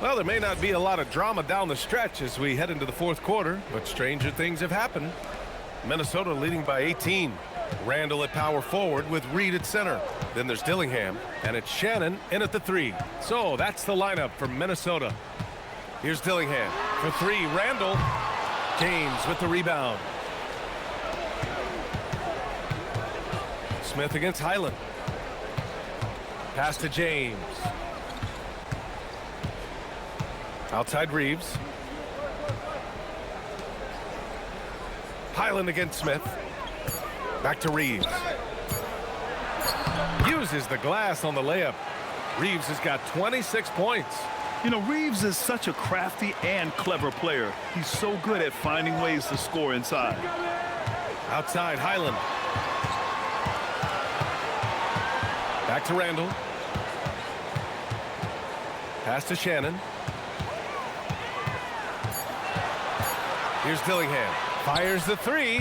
Well, there may not be a lot of drama down the stretch as we head into the fourth quarter, but stranger things have happened. Minnesota leading by 18. Randall at power forward with Reed at center. Then there's Dillingham, and it's Shannon in at the 3. So that's the lineup for Minnesota. Here's Dillingham for 3. Randall. James with the rebound. Smith against Highland. Pass to James. Outside Reeves. Highland against Smith. Back to Reeves. Uses the glass on the layup. Reeves has got 26 points. You know, Reeves is such a crafty and clever player. He's so good at finding ways to score inside. Outside Highland. Back to Randall. Pass to Shannon. Here's Dillingham. Fires the three.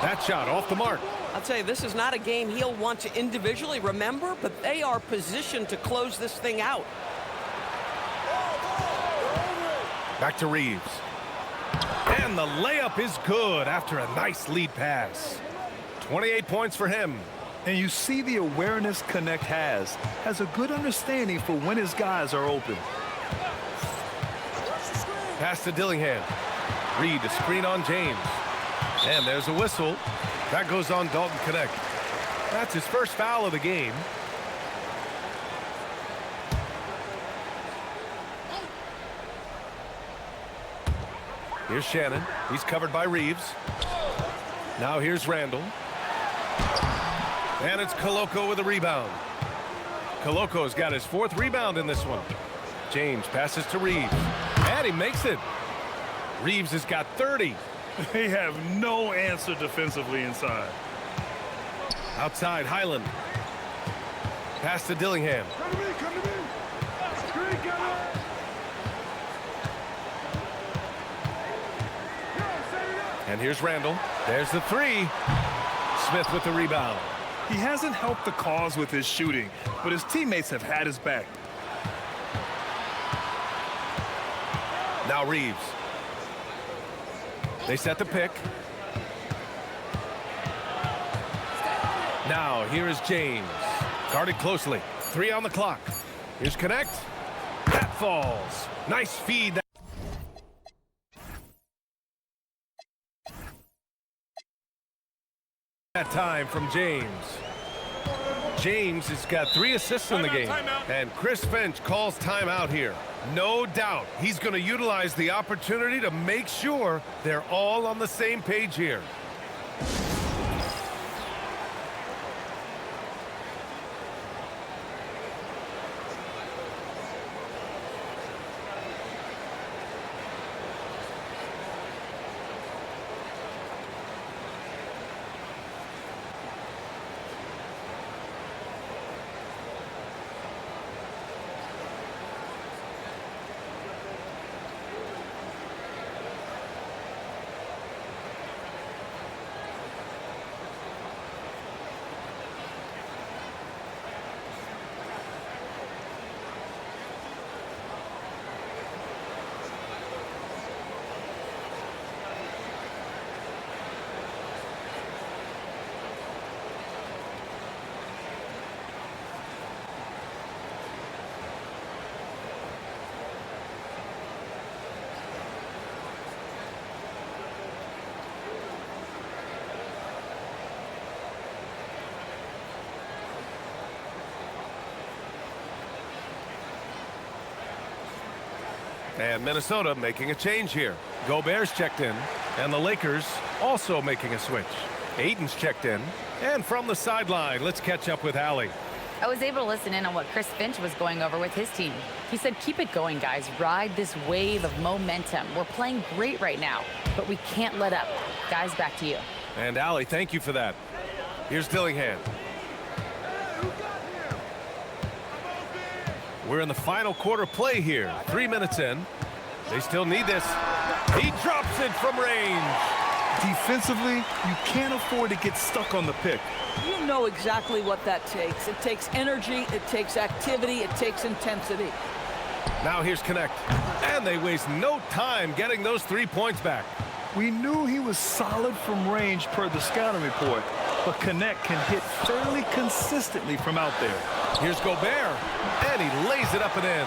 That shot off the mark. I'll tell you, this is not a game he'll want to individually remember, but they are positioned to close this thing out. Back to Reeves. And the layup is good after a nice lead pass. 28 points for him. And you see the awareness Connect has a good understanding for when his guys are open. Pass to Dillingham. Reed to screen on James. And there's a whistle. That goes on Dalton Connect. That's his first foul of the game. Here's Shannon. He's covered by Reeves. Now here's Randall. And it's Koloko with a rebound. Koloko's got his 4th rebound in this one. James passes to Reeves. And he makes it. Reeves has got 30. They have no answer defensively inside. Outside, Highland. Pass to Dillingham. And here's Randall. There's the three. Smith with the rebound. He hasn't helped the cause with his shooting, but his teammates have had his back. Now Reeves. They set the pick. Now here is James. Guarded closely. 3 on the clock. Here's Connect. That falls. Nice feed. That time from James. James has got 3 assists in the game. And Chris Finch calls timeout here. No doubt he's going to utilize the opportunity to make sure they're all on the same page here. And Minnesota making a change here. Gobert's checked in, and the Lakers also making a switch. Ayton's checked in, and from the sideline, let's catch up with Allie. I was able to listen in on what Chris Finch was going over with his team. He said, keep it going, guys. Ride this wave of momentum. We're playing great right now, but we can't let up. Guys, back to you. And Allie, thank you for that. Here's Dillingham. We're in the final quarter play here. 3 minutes in. They still need this. He drops it from range. Defensively, you can't afford to get stuck on the pick. You know exactly what that takes. It takes energy, it takes activity, it takes intensity. Now here's Connect. And they waste no time getting those 3 points back. We knew he was solid from range per the scouting report, but Connect can hit fairly consistently from out there. Here's Gobert, and he lays it up and in.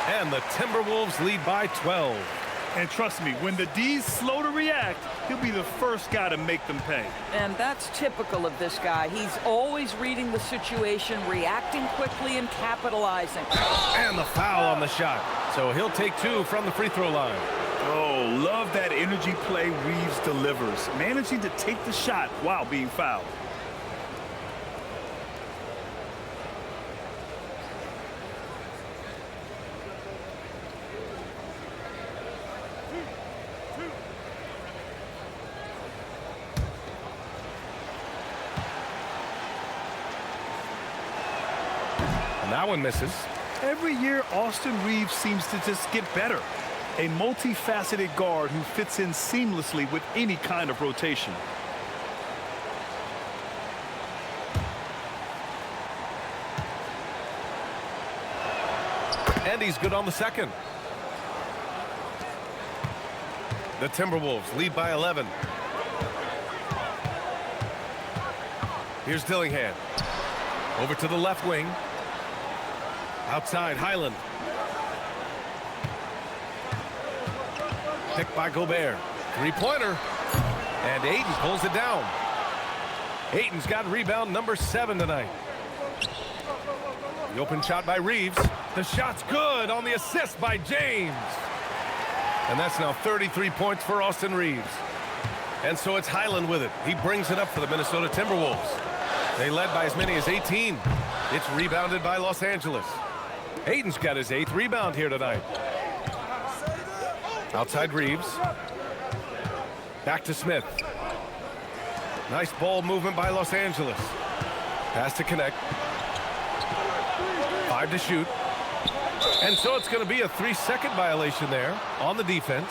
And the Timberwolves lead by 12. And trust me, when the D's slow to react, he'll be the first guy to make them pay. And that's typical of this guy. He's always reading the situation, reacting quickly, and capitalizing. And the foul on the shot. So he'll take 2 from the free throw line. Oh, love that energy play Reeves delivers, managing to take the shot while being fouled. That one misses. Every year, Austin Reeves seems to just get better. A multifaceted guard who fits in seamlessly with any kind of rotation. And he's good on the second. The Timberwolves lead by 11. Here's Dillingham. Over to the left wing. Outside, Highland. Picked by Gobert. Three-pointer. And Ayton pulls it down. Ayton's got rebound number 7 tonight. The open shot by Reeves. The shot's good on the assist by James. And that's now 33 points for Austin Reeves. And so it's Highland with it. He brings it up for the Minnesota Timberwolves. They led by as many as 18. It's rebounded by Los Angeles. Ayton's got his 8th rebound here tonight. Outside Reeves. Back to Smith. Nice ball movement by Los Angeles. Pass to connect. 5 to shoot. And so it's going to be a 3-second violation there on the defense.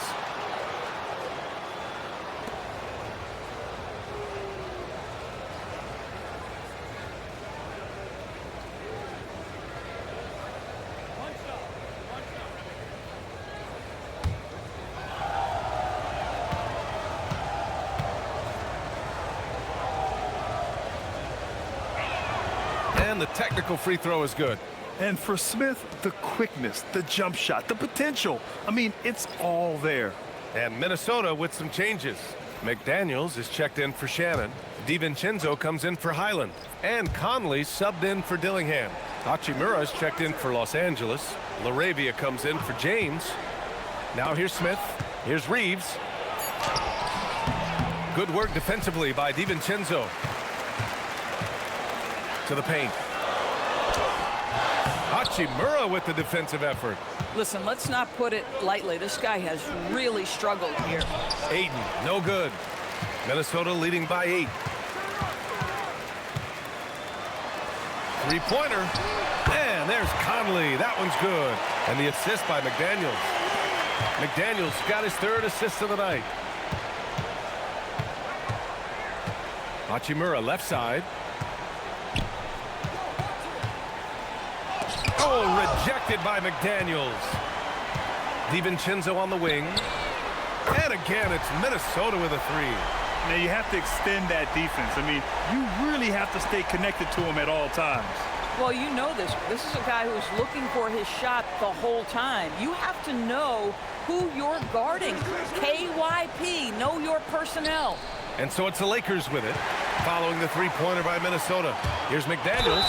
And the technical free throw is good. And for Smith, the quickness, the jump shot, the potential. I mean, it's all there. And Minnesota with some changes. McDaniels is checked in for Shannon. DiVincenzo comes in for Highland. And Conley subbed in for Dillingham. Hachimura is checked in for Los Angeles. LaRavia comes in for James. Now here's Smith. Here's Reeves. Good work defensively by DiVincenzo. To the paint. Hachimura with the defensive effort. Listen, let's not put it lightly. This guy has really struggled here. Ayton, no good. Minnesota leading by 8. Three-pointer. And there's Conley. That one's good. And the assist by McDaniels. McDaniels got his 3rd assist of the night. Hachimura left side. Oh, rejected by McDaniels. DiVincenzo on the wing. And again, it's Minnesota with a 3. Now, you have to extend that defense. I mean, you really have to stay connected to him at all times. Well, you know this. This is a guy who's looking for his shot the whole time. You have to know who you're guarding. KYP, know your personnel. And so it's the Lakers with it, following the three-pointer by Minnesota. Here's McDaniels,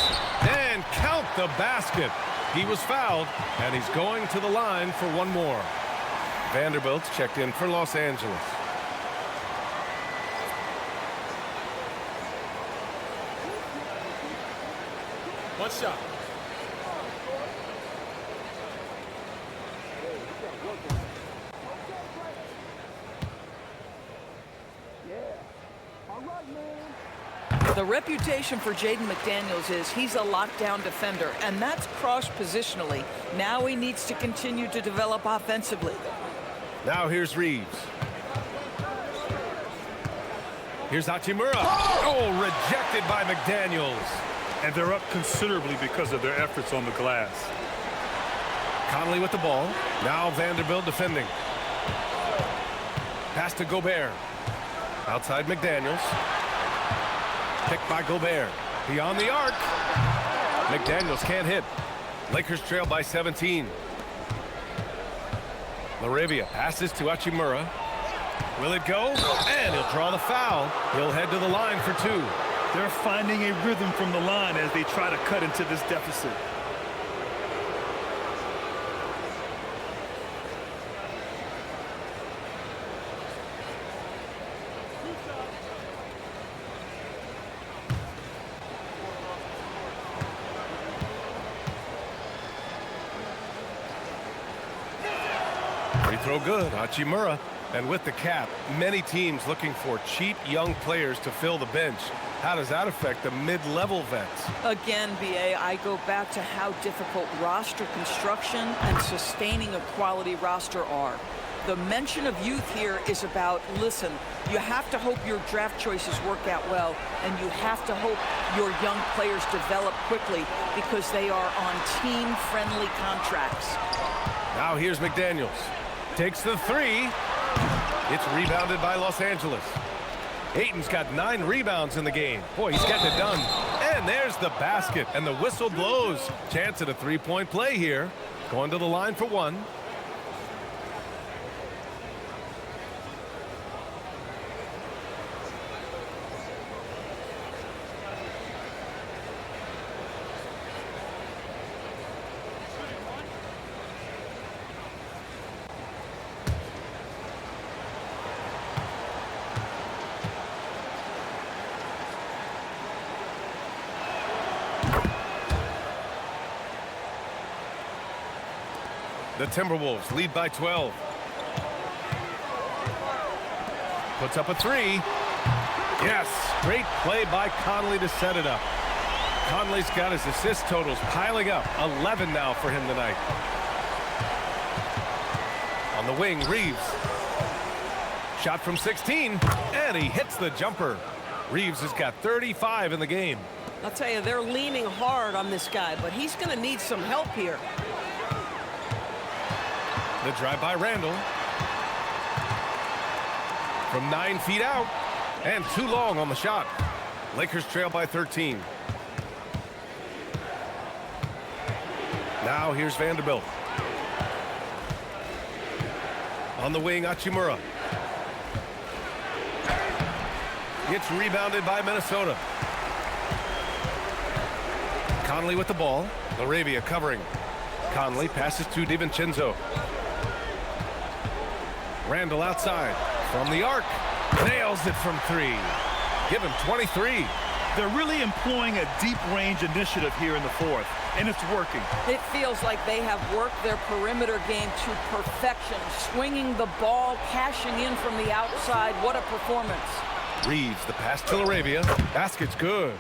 and count the basket. He was fouled, and he's going to the line for one more. Vanderbilt's checked in for Los Angeles. One shot. The reputation for Jaden McDaniels is he's a lockdown defender, and that's cross-positionally. Now he needs to continue to develop offensively. Now here's Reeves. Here's Hachimura. Oh, rejected by McDaniels. And they're up considerably because of their efforts on the glass. Conley with the ball. Now Vanderbilt defending. Pass to Gobert. Outside McDaniels. Picked by Gobert. Beyond the arc. McDaniels can't hit. Lakers trail by 17. LaRavia passes to Hachimura. Will it go? And he'll draw the foul. He'll head to the line for 2. They're finding a rhythm from the line as they try to cut into this deficit. Free throw good, Hachimura. And with the cap, many teams looking for cheap young players to fill the bench. How does that affect the mid-level vets? Again, BA, I go back to how difficult roster construction and sustaining a quality roster are. The mention of youth here is about, listen, you have to hope your draft choices work out well, and you have to hope your young players develop quickly because they are on team-friendly contracts. Now here's McDaniels. Takes the 3. It's rebounded by Los Angeles. Ayton's got 9 rebounds in the game. Boy, he's getting it done. And there's the basket, and the whistle blows. Chance at a 3-point play here. Going to the line for 1. The Timberwolves lead by 12. Puts up a 3. Yes, great play by Conley to set it up. Conley's got his assist totals piling up. 11 now for him tonight. On the wing, Reeves. Shot from 16, and he hits the jumper. Reeves has got 35 in the game. I'll tell you, they're leaning hard on this guy, but he's going to need some help here. The drive by Randall. From 9 feet out. And too long on the shot. Lakers trail by 13. Now here's Vanderbilt. On the wing, Hachimura. Gets rebounded by Minnesota. Conley with the ball. LaRavia covering. Conley passes to DiVincenzo. Randall outside from the arc. Nails it from 3. Give him 23. They're really employing a deep range initiative here in the 4th, and it's working. It feels like they have worked their perimeter game to perfection, swinging the ball, cashing in from the outside. What a performance. Reeves, the pass to LaRavia. Basket's good.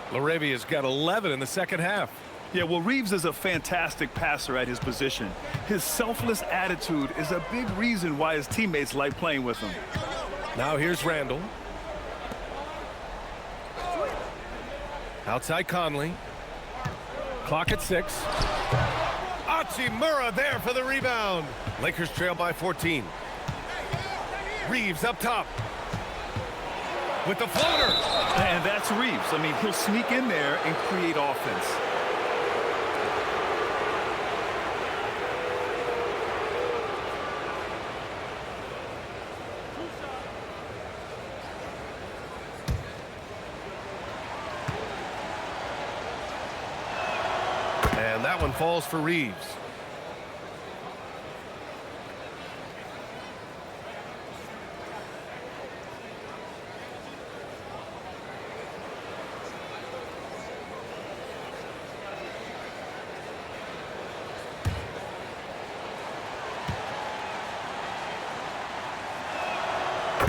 LaRavia's got 11 in the second half. Yeah, well, Reeves is a fantastic passer at his position. His selfless attitude is a big reason why his teammates like playing with him. Now here's Randall. Outside Conley. Clock at 6. Hachimura there for the rebound. Lakers trail by 14. Reeves up top. With the floater. And that's Reeves. I mean, he'll sneak in there and create offense. And that one falls for Reeves.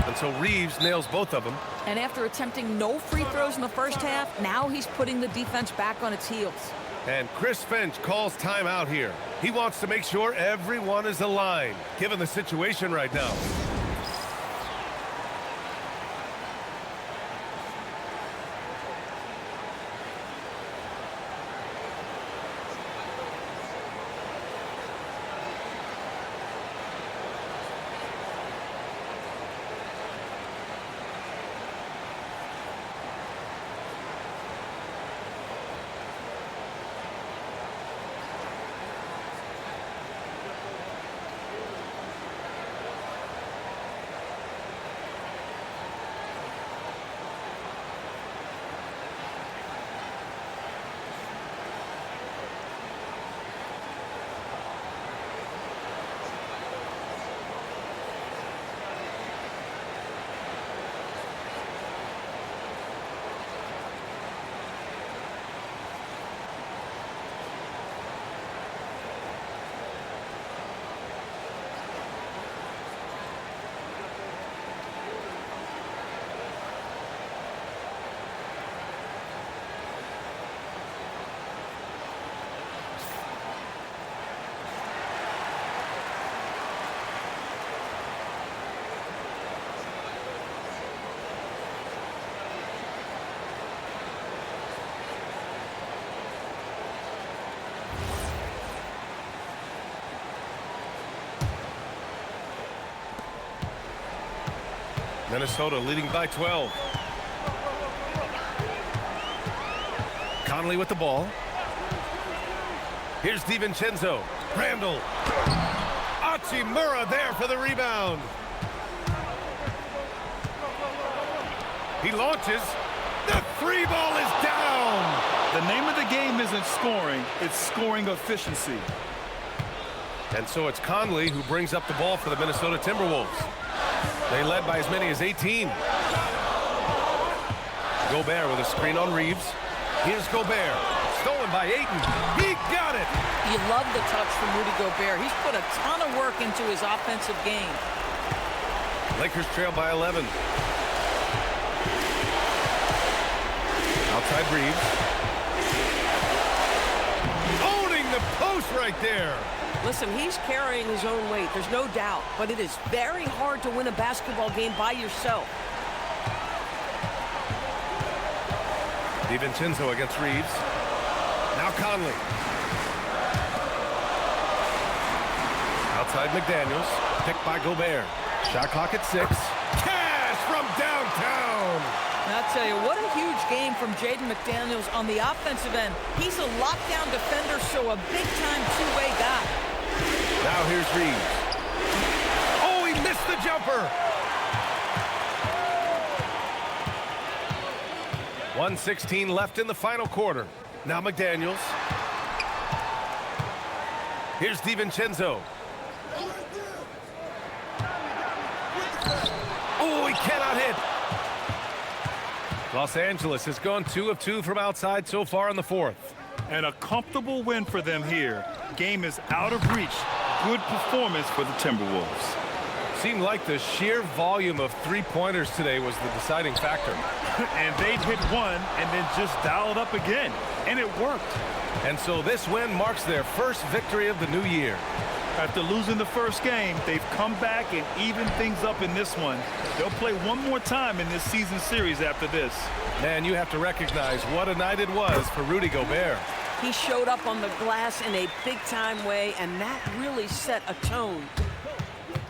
And so Reeves nails both of them. And after attempting no free throws in the first half, now he's putting the defense back on its heels. And Chris Finch calls timeout here. He wants to make sure everyone is aligned, given the situation right now. Minnesota leading by 12. Conley with the ball. Here's DiVincenzo. Randall. Hachimura there for the rebound. He launches. The three ball is down. The name of the game isn't scoring, it's scoring efficiency. And so it's Conley who brings up the ball for the Minnesota Timberwolves. They led by as many as 18. Gobert with a screen on Reeves. Here's Gobert. Stolen by Ayton. He got it. You love the touch from Rudy Gobert. He's put a ton of work into his offensive game. Lakers trail by 11. Outside Reeves. Owning the post right there. Listen, he's carrying his own weight, there's no doubt, but it is very hard to win a basketball game by yourself. DiVincenzo against Reeves. Now Conley. Outside McDaniels. Picked by Gobert. Shot clock at 6. Cash from downtown. And I'll tell you, what a huge game from Jaden McDaniels on the offensive end. He's a lockdown defender, so a big-time two-way guy. Now here's Reeves. Oh, he missed the jumper. 1:16 left in the final quarter. Now McDaniels. Here's DiVincenzo. Oh, he cannot hit. Los Angeles has gone 2 of 2 from outside so far in the fourth. And a comfortable win for them here. Game is out of reach. Good performance for the Timberwolves. Seemed like the sheer volume of three-pointers today was the deciding factor. And they'd hit one and then just dial it up again. And it worked. And so this win marks their first victory of the new year. After losing the first game, they've come back and evened things up in this one. They'll play one more time in this season series after this. Man, you have to recognize what a night it was for Rudy Gobert. He showed up on the glass in a big-time way, and that really set a tone.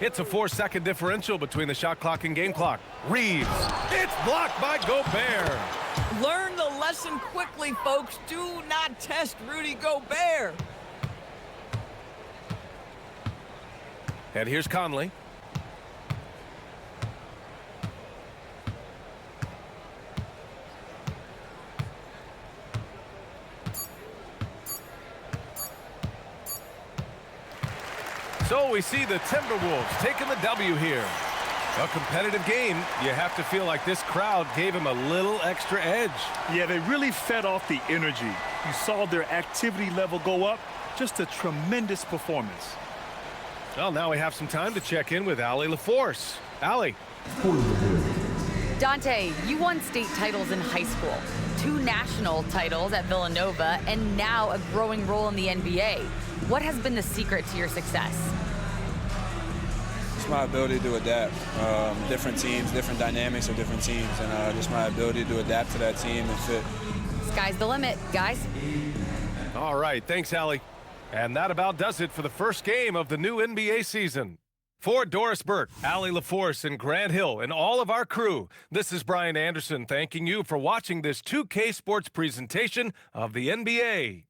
It's a 4-second differential between the shot clock and game clock. Reeves. It's blocked by Gobert. Learn the lesson quickly, folks. Do not test Rudy Gobert. And here's Conley. So we see the Timberwolves taking the W here. A competitive game. You have to feel like this crowd gave him a little extra edge. Yeah, they really fed off the energy. You saw their activity level go up. Just a tremendous performance. Well, now we have some time to check in with Allie LaForce. Allie. Dante, you won state titles in high school, 2 national titles at Villanova, and now a growing role in the NBA. What has been the secret to your success? It's my ability to adapt. Different teams, different dynamics of different teams, and just my ability to adapt to that team and fit. Sky's the limit, guys. All right, thanks, Allie. And that about does it for the first game of the new NBA season. For Doris Burke, Allie LaForce, and Grant Hill, and all of our crew, this is Brian Anderson thanking you for watching this 2K Sports presentation of the NBA.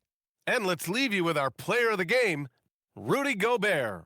And let's leave you with our player of the game, Rudy Gobert.